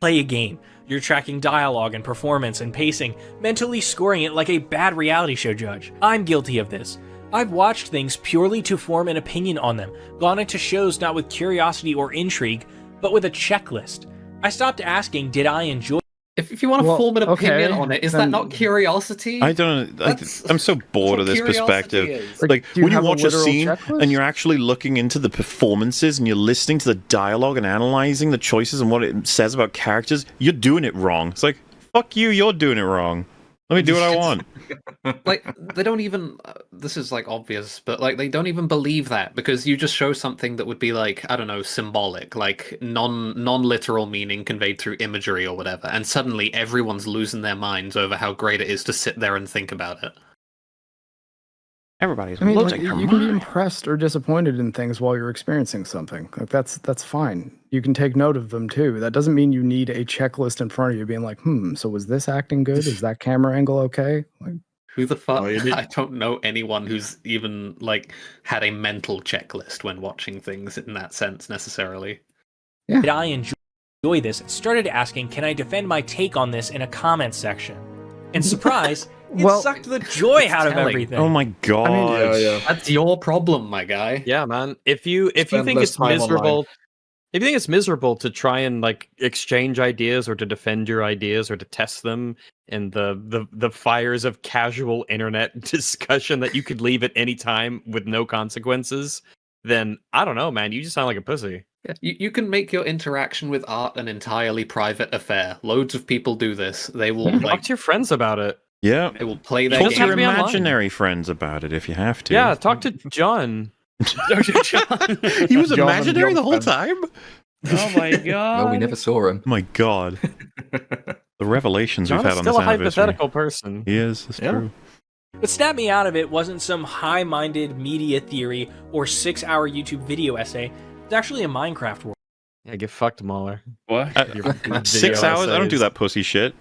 Speaker 10: Play a game. You're tracking dialogue and performance and pacing, mentally scoring it like a bad reality show judge. I'm guilty of this. I've watched things purely to form an opinion on them, gone into shows not with curiosity or intrigue, but with a checklist. I stopped asking, did I enjoy?
Speaker 12: If you want to form an opinion on it, is that not curiosity?
Speaker 1: I don't. I'm so bored of this perspective. Like when you watch a scene and you're actually looking into the performances and you're listening to the dialogue and analyzing the choices and what it says about characters, you're doing it wrong. It's like, fuck you, you're doing it wrong. Let me do what I want.
Speaker 12: Like, they don't even, this is like obvious, but like they don't even believe that, because you just show something that would be like, I don't know, symbolic, like non-literal meaning conveyed through imagery or whatever, and suddenly everyone's losing their minds over how great it is to sit there and think about it.
Speaker 1: Everybody's
Speaker 3: losing their mind. You can be impressed or disappointed in things while you're experiencing something. Like that's fine. You can take note of them too. That doesn't mean you need a checklist in front of you being like, so was this acting good? Is that camera angle okay? Like,
Speaker 12: who the fuck? I don't know anyone who's even like had a mental checklist when watching things in that sense necessarily.
Speaker 3: Yeah.
Speaker 10: Did I enjoy this? Started asking, can I defend my take on this in a comments section? And surprise, it sucked the joy out of everything.
Speaker 1: Oh my god!
Speaker 8: I mean,
Speaker 12: that's your problem, my guy.
Speaker 4: Yeah, man. If you think it's miserable, if you think it's miserable to try and like exchange ideas or to defend your ideas or to test them in the fires of casual internet discussion that you could leave at any time with no consequences, then I don't know, man. You just sound like a pussy.
Speaker 12: Yeah, you can make your interaction with art an entirely private affair. Loads of people do this. They will
Speaker 4: talk to your friends about it.
Speaker 1: Yeah.
Speaker 12: They will play their
Speaker 1: Talk to your
Speaker 12: game.
Speaker 1: imaginary friends about it if you have to.
Speaker 4: Yeah, talk to John.
Speaker 12: John.
Speaker 1: He was imaginary the whole time?
Speaker 2: Oh my god.
Speaker 9: Well, we never saw him.
Speaker 1: My god. The revelations
Speaker 4: John
Speaker 1: we've
Speaker 4: is
Speaker 1: had on
Speaker 4: still
Speaker 1: this
Speaker 4: a
Speaker 1: anniversary.
Speaker 4: hypothetical person.
Speaker 1: He is, that's true.
Speaker 10: What snapped me out of it wasn't some high-minded media theory or 6-hour YouTube video essay. It's actually a Minecraft world.
Speaker 4: Yeah, get fucked, Mahler.
Speaker 2: What?
Speaker 1: 6 hours? I don't do that pussy shit.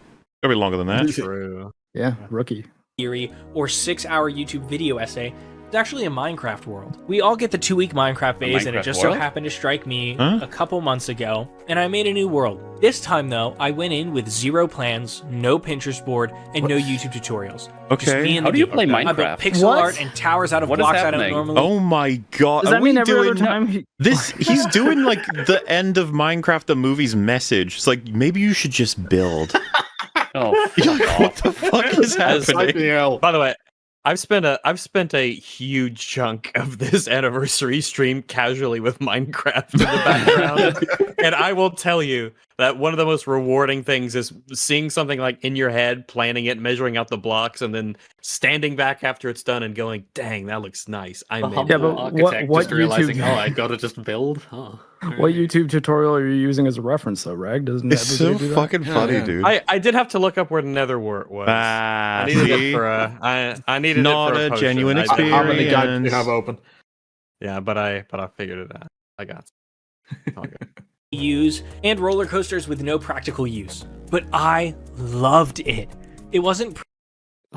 Speaker 1: It'll be longer than that.
Speaker 4: True.
Speaker 3: Yeah, rookie.
Speaker 10: Theory or 6-hour YouTube video essay. It's actually a Minecraft world. We all get the 2-week Minecraft phase, and it
Speaker 2: Minecraft
Speaker 10: just
Speaker 2: world?
Speaker 10: so happened to strike me a couple months ago, and I made a new world. This time, though, I went in with 0 plans, no Pinterest board, and no YouTube tutorials. Just
Speaker 1: Okay.
Speaker 10: me and
Speaker 2: How
Speaker 10: the
Speaker 2: do you
Speaker 10: game.
Speaker 2: play
Speaker 10: I built
Speaker 2: Minecraft?
Speaker 10: pixel
Speaker 3: What?
Speaker 10: art and towers out of
Speaker 2: What is
Speaker 10: blocks I don't
Speaker 2: happening?
Speaker 10: normally.
Speaker 1: Oh my god.
Speaker 3: Does
Speaker 1: Are
Speaker 3: that
Speaker 1: we
Speaker 3: mean every
Speaker 1: doing
Speaker 3: other time
Speaker 1: he's doing like the end of Minecraft the movie's message. It's like maybe you should just build.
Speaker 2: Oh,
Speaker 1: You're like, what the fuck is happening?
Speaker 4: By the way, I've spent a huge chunk of this anniversary stream casually with Minecraft in the background, and I will tell you that one of the most rewarding things is seeing something like in your head, planning it, measuring out the blocks, and then standing back after it's done and going, "Dang, that looks nice." I made it.
Speaker 3: Yeah, but
Speaker 12: Architect
Speaker 3: what
Speaker 12: just realizing,
Speaker 3: YouTube-
Speaker 12: oh, I gotta just build. Huh.
Speaker 3: What YouTube tutorial are you using as a reference, though, Rag? Doesn't
Speaker 1: It's so
Speaker 3: everybody do that?
Speaker 1: fucking funny, dude.
Speaker 4: I did have to look up where Nether wart was.
Speaker 1: Ah,
Speaker 4: I needed
Speaker 1: see?
Speaker 4: it for I needed
Speaker 1: Not
Speaker 4: it for
Speaker 1: a
Speaker 4: potion.
Speaker 1: genuine
Speaker 4: I did.
Speaker 1: experience.
Speaker 8: How many guides do you have open?
Speaker 4: Yeah, but I figured it out. I got it. All good.
Speaker 10: Use and roller coasters with no practical use, but I loved it. It wasn't.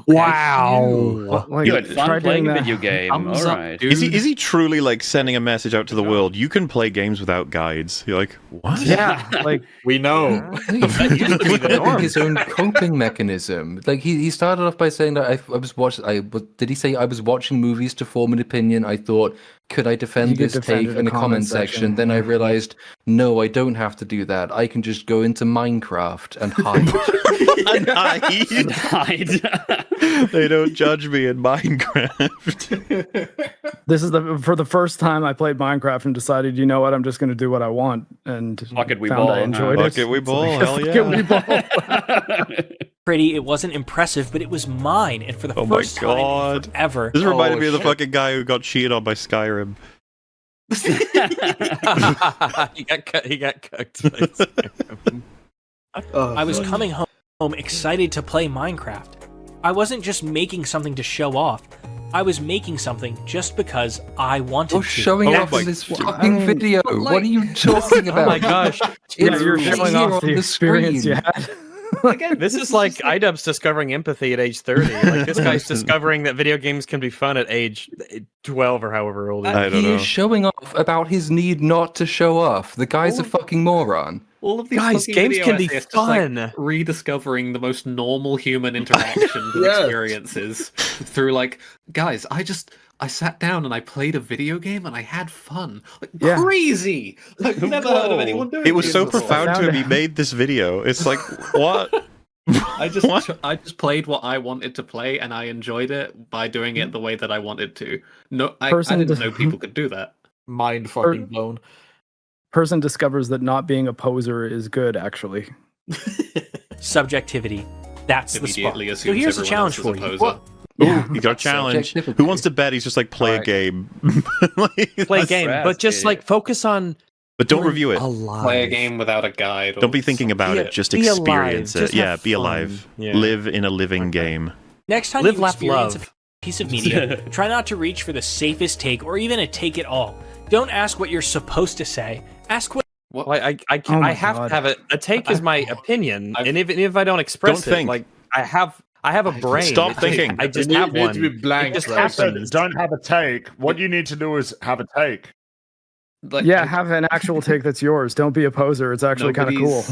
Speaker 4: Wow.
Speaker 3: Like,
Speaker 2: you had fun
Speaker 3: try
Speaker 2: playing
Speaker 3: doing
Speaker 2: a
Speaker 3: that.
Speaker 2: video game.
Speaker 12: Thumbs up,
Speaker 2: Alright.
Speaker 12: dude.
Speaker 1: Is he truly like sending a message out to the world? You can play games without guides. You're like, what?
Speaker 3: Yeah, like
Speaker 8: We know.
Speaker 4: That used to be the norm.
Speaker 9: His own coping mechanism. Like he started off by saying that I was watching. Did he say I was watching movies to form an opinion? I thought, could I defend
Speaker 3: You could
Speaker 9: this
Speaker 3: defend
Speaker 9: take
Speaker 3: it
Speaker 9: in the comment section? Then I realized, no, I don't have to do that. I can just go into Minecraft and hide.
Speaker 1: And hide. They don't judge me in Minecraft.
Speaker 3: this is for the first time I played Minecraft and decided, you know what, I'm just going to do what I want, and
Speaker 2: Fuck it, we
Speaker 3: found
Speaker 2: ball.
Speaker 3: I enjoyed it.
Speaker 1: Fuck it, we ball.
Speaker 3: So,
Speaker 1: Hell
Speaker 3: fuck
Speaker 1: yeah.
Speaker 3: it, we ball.
Speaker 10: Pretty, it wasn't impressive, but it was mine, and for the
Speaker 1: Oh my
Speaker 10: first time
Speaker 1: God.
Speaker 10: in forever.
Speaker 1: This reminded
Speaker 2: Oh,
Speaker 1: me of the
Speaker 2: shit.
Speaker 1: fucking guy who got cheated on by Skyrim.
Speaker 4: He got cooked.
Speaker 10: I was coming home excited to play Minecraft. I wasn't just making something to show off. I was making something just because I wanted
Speaker 9: You're
Speaker 10: to.
Speaker 9: showing
Speaker 1: Oh
Speaker 9: off
Speaker 1: my
Speaker 9: in this
Speaker 3: God.
Speaker 9: fucking
Speaker 3: I mean,
Speaker 9: video. What are you talking about?
Speaker 4: Oh my gosh.
Speaker 3: Yeah,
Speaker 9: It's
Speaker 3: you're
Speaker 9: right
Speaker 3: showing
Speaker 9: here
Speaker 3: off
Speaker 9: on
Speaker 3: the experience
Speaker 9: screen.
Speaker 3: you had.
Speaker 4: Again, this is like Idubbbz discovering empathy at age 30. Like this guy's discovering that video games can be fun at age 12 or however old he is.
Speaker 1: I don't
Speaker 9: He
Speaker 1: know.
Speaker 9: is showing off about his need not to show off. The guy's a fucking moron.
Speaker 12: All of these
Speaker 4: Guys,
Speaker 12: fucking
Speaker 4: games
Speaker 12: video
Speaker 4: can be
Speaker 12: essays just, like,
Speaker 4: fun.
Speaker 12: rediscovering the most normal human interactions and
Speaker 8: Yes.
Speaker 12: experiences through like, guys, I sat down and I played a video game and I had fun. Like,
Speaker 3: Yeah.
Speaker 12: crazy. Like, I've never heard of anyone doing
Speaker 1: It was
Speaker 12: this
Speaker 1: so
Speaker 12: before.
Speaker 1: profound to him. He made this video. It's like, what?
Speaker 12: I just
Speaker 1: What?
Speaker 12: I just played what I wanted to play and I enjoyed it by doing it the way that I wanted to. No, I
Speaker 3: Person
Speaker 12: didn't
Speaker 3: does-
Speaker 12: know people could do that.
Speaker 8: Mind fucking blown.
Speaker 3: Person discovers that not being a poser is good, actually.
Speaker 10: Subjectivity. That's the spark.
Speaker 12: Immediately
Speaker 10: So
Speaker 12: assumes
Speaker 10: here's a
Speaker 12: everyone
Speaker 10: challenge
Speaker 12: else
Speaker 10: for
Speaker 12: is a
Speaker 10: you.
Speaker 12: poser.
Speaker 1: Ooh, you got a challenge.
Speaker 9: Subjectivity.
Speaker 1: Who wants to bet? He's just like, play a
Speaker 9: Alright.
Speaker 1: game.
Speaker 4: Play a game, but just like focus on
Speaker 1: But don't review it.
Speaker 4: alive.
Speaker 12: Play a game without a guide. Or
Speaker 1: Don't be thinking about
Speaker 4: Be-
Speaker 1: it. Just
Speaker 4: be alive.
Speaker 1: experience it.
Speaker 4: Just
Speaker 1: Yeah,
Speaker 4: have
Speaker 1: be
Speaker 4: fun.
Speaker 1: alive.
Speaker 4: Yeah.
Speaker 1: Live in a living game.
Speaker 10: Next time
Speaker 4: Live,
Speaker 10: you
Speaker 4: laugh,
Speaker 10: experience
Speaker 4: love.
Speaker 10: a piece of media, try not to reach for the safest take or even a take at all. Don't ask what you're supposed to say. Ask what.
Speaker 4: Well, I
Speaker 3: Oh
Speaker 4: can,
Speaker 3: my
Speaker 4: I have
Speaker 3: God.
Speaker 4: to have it. A take is my opinion, and even if I don't express
Speaker 1: Don't
Speaker 4: it,
Speaker 1: think.
Speaker 4: like I have a brain.
Speaker 1: Stop
Speaker 4: It just-
Speaker 1: thinking.
Speaker 4: I just
Speaker 8: You
Speaker 4: have
Speaker 8: need
Speaker 4: one.
Speaker 8: to be blank,
Speaker 4: It just
Speaker 8: right?
Speaker 4: happens.
Speaker 11: Don't have a take. What you need to do is have a take.
Speaker 12: like,
Speaker 3: Yeah, have an actual take that's yours. Don't be a poser. It's actually kind of cool.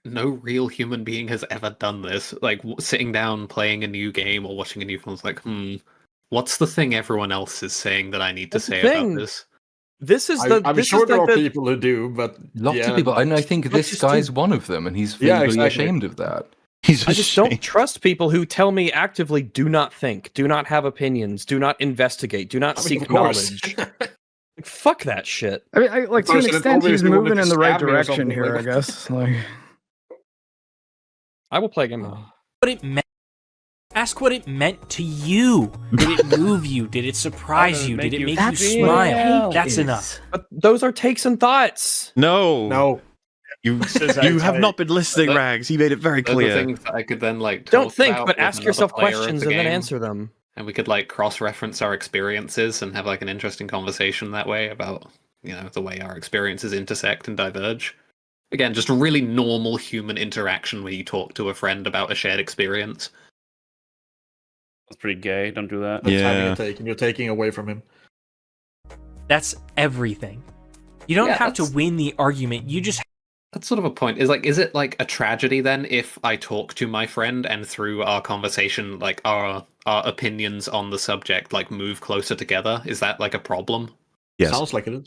Speaker 12: no real human being has ever done this. Like sitting down, playing a new game or watching a new film. It's like, what's the thing everyone else is saying that I need to
Speaker 4: That's the
Speaker 12: say
Speaker 4: thing.
Speaker 12: about this?
Speaker 4: This is the.
Speaker 8: I'm
Speaker 4: this
Speaker 8: sure
Speaker 4: is
Speaker 8: there
Speaker 4: like
Speaker 8: are
Speaker 4: the,
Speaker 8: people who do, but
Speaker 9: Lots
Speaker 8: yeah.
Speaker 9: of people, and I think
Speaker 4: Not
Speaker 9: this
Speaker 4: just
Speaker 9: guy's
Speaker 4: you.
Speaker 9: one of them, and he's
Speaker 8: Yeah,
Speaker 9: really
Speaker 8: exactly.
Speaker 9: ashamed of that.
Speaker 1: He's
Speaker 4: I just don't trust people who tell me actively do not think, do not have opinions, do not investigate, do not
Speaker 8: I mean,
Speaker 4: seek
Speaker 8: of course.
Speaker 4: knowledge. Like, like, fuck that shit.
Speaker 3: I mean, like to an
Speaker 8: President
Speaker 3: extent, he's
Speaker 8: obviously wanted
Speaker 3: moving
Speaker 8: to
Speaker 3: in the right
Speaker 8: stab me or
Speaker 3: direction
Speaker 8: something,
Speaker 3: here, I
Speaker 8: like-
Speaker 3: guess. Like,
Speaker 4: I will play a game. With him.
Speaker 10: What it meant. Ask what it meant to you. Did it move you? Did it surprise you? Did it make you smile? That's enough.
Speaker 4: But those are takes and thoughts.
Speaker 1: No. You have not been listening, Rags. He made it very
Speaker 12: Those are
Speaker 1: clear.
Speaker 12: things that I could then like
Speaker 4: Don't
Speaker 12: talk
Speaker 4: think,
Speaker 12: about
Speaker 4: but
Speaker 12: with
Speaker 4: ask
Speaker 12: another
Speaker 4: yourself
Speaker 12: player of
Speaker 4: questions
Speaker 12: the
Speaker 4: and then
Speaker 12: game,
Speaker 4: answer them.
Speaker 12: and we could like cross-reference our experiences and have like an interesting conversation that way about, you know, the way our experiences intersect and diverge. Again, just a really normal human interaction where you talk to a friend about a shared experience.
Speaker 2: That's pretty gay. Don't do that.
Speaker 8: That's having a take, and you're taking away from him.
Speaker 10: That's everything. You don't have to win the argument. You just.
Speaker 12: That's sort of a point. Is it like a tragedy then if I talk to my friend and through our conversation, like our opinions on the subject like move closer together? Is that like a problem?
Speaker 1: Yes.
Speaker 8: Sounds like it is.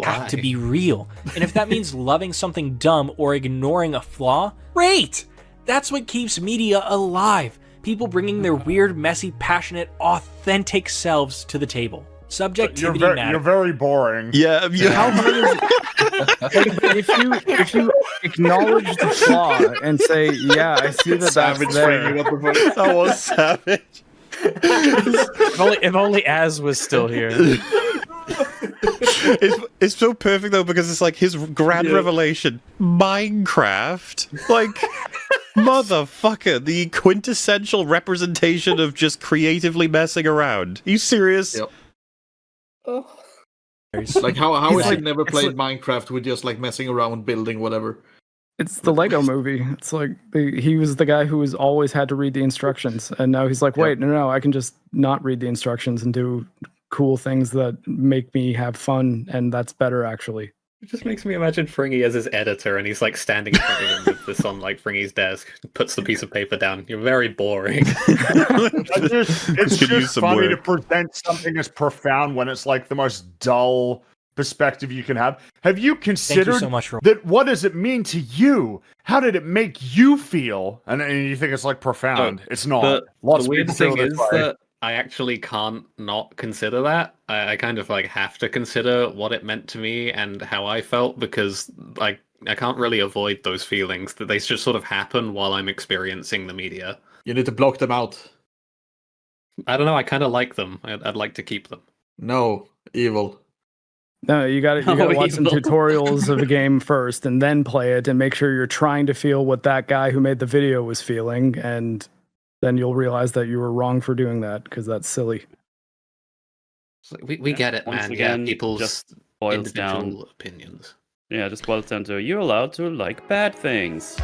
Speaker 10: Have to be real. And if that means loving something dumb or ignoring a flaw, great! That's what keeps media alive. People bringing their weird, messy, passionate, authentic selves to the table. Subjectivity matters.
Speaker 11: You're very boring.
Speaker 1: Yeah.
Speaker 3: How hard is it? if you acknowledge the flaw and say, "Yeah, I see that that's there."
Speaker 1: That was savage.
Speaker 4: if only Az was still here.
Speaker 1: It's so perfect though, because it's like his grand revelation: Minecraft. Like, motherfucker, the quintessential representation of just creatively messing around. Are you serious?
Speaker 8: Yep. Like how is he never played Minecraft with just like messing around, building whatever?
Speaker 3: It's the Lego movie. It's like he was the guy who was always had to read the instructions, and now he's like, wait, no, I can just not read the instructions and do cool things that make me have fun, and that's better actually.
Speaker 12: It just makes me imagine Fringy as his editor, and he's like standing in front of him with this on like Fringy's desk, puts the piece of paper down. You're very boring.
Speaker 11: It's just funny to present something as profound when it's like the most dull perspective you can have. Have you considered
Speaker 10: so much,
Speaker 11: that? What does it mean to you? How did it make you feel? And you think it's like profound. It's not.
Speaker 12: The weird thing is that I actually can't not consider that. I kind of like have to consider what it meant to me and how I felt, because like I can't really avoid those feelings, that they just sort of happen while I'm experiencing the media.
Speaker 8: You need to block them out.
Speaker 12: I don't know, I kind of like them. I'd like to keep them.
Speaker 8: No, evil.
Speaker 3: No, you got to watch some tutorials of a game first and then play it and make sure you're trying to feel what that guy who made the video was feeling, and then you'll realize that you were wrong for doing that, because that's silly.
Speaker 12: We get it, man.
Speaker 2: Again,
Speaker 12: people's
Speaker 2: just boils
Speaker 12: individual
Speaker 2: down
Speaker 12: opinions.
Speaker 2: Yeah, just boils down to you're allowed to like bad things.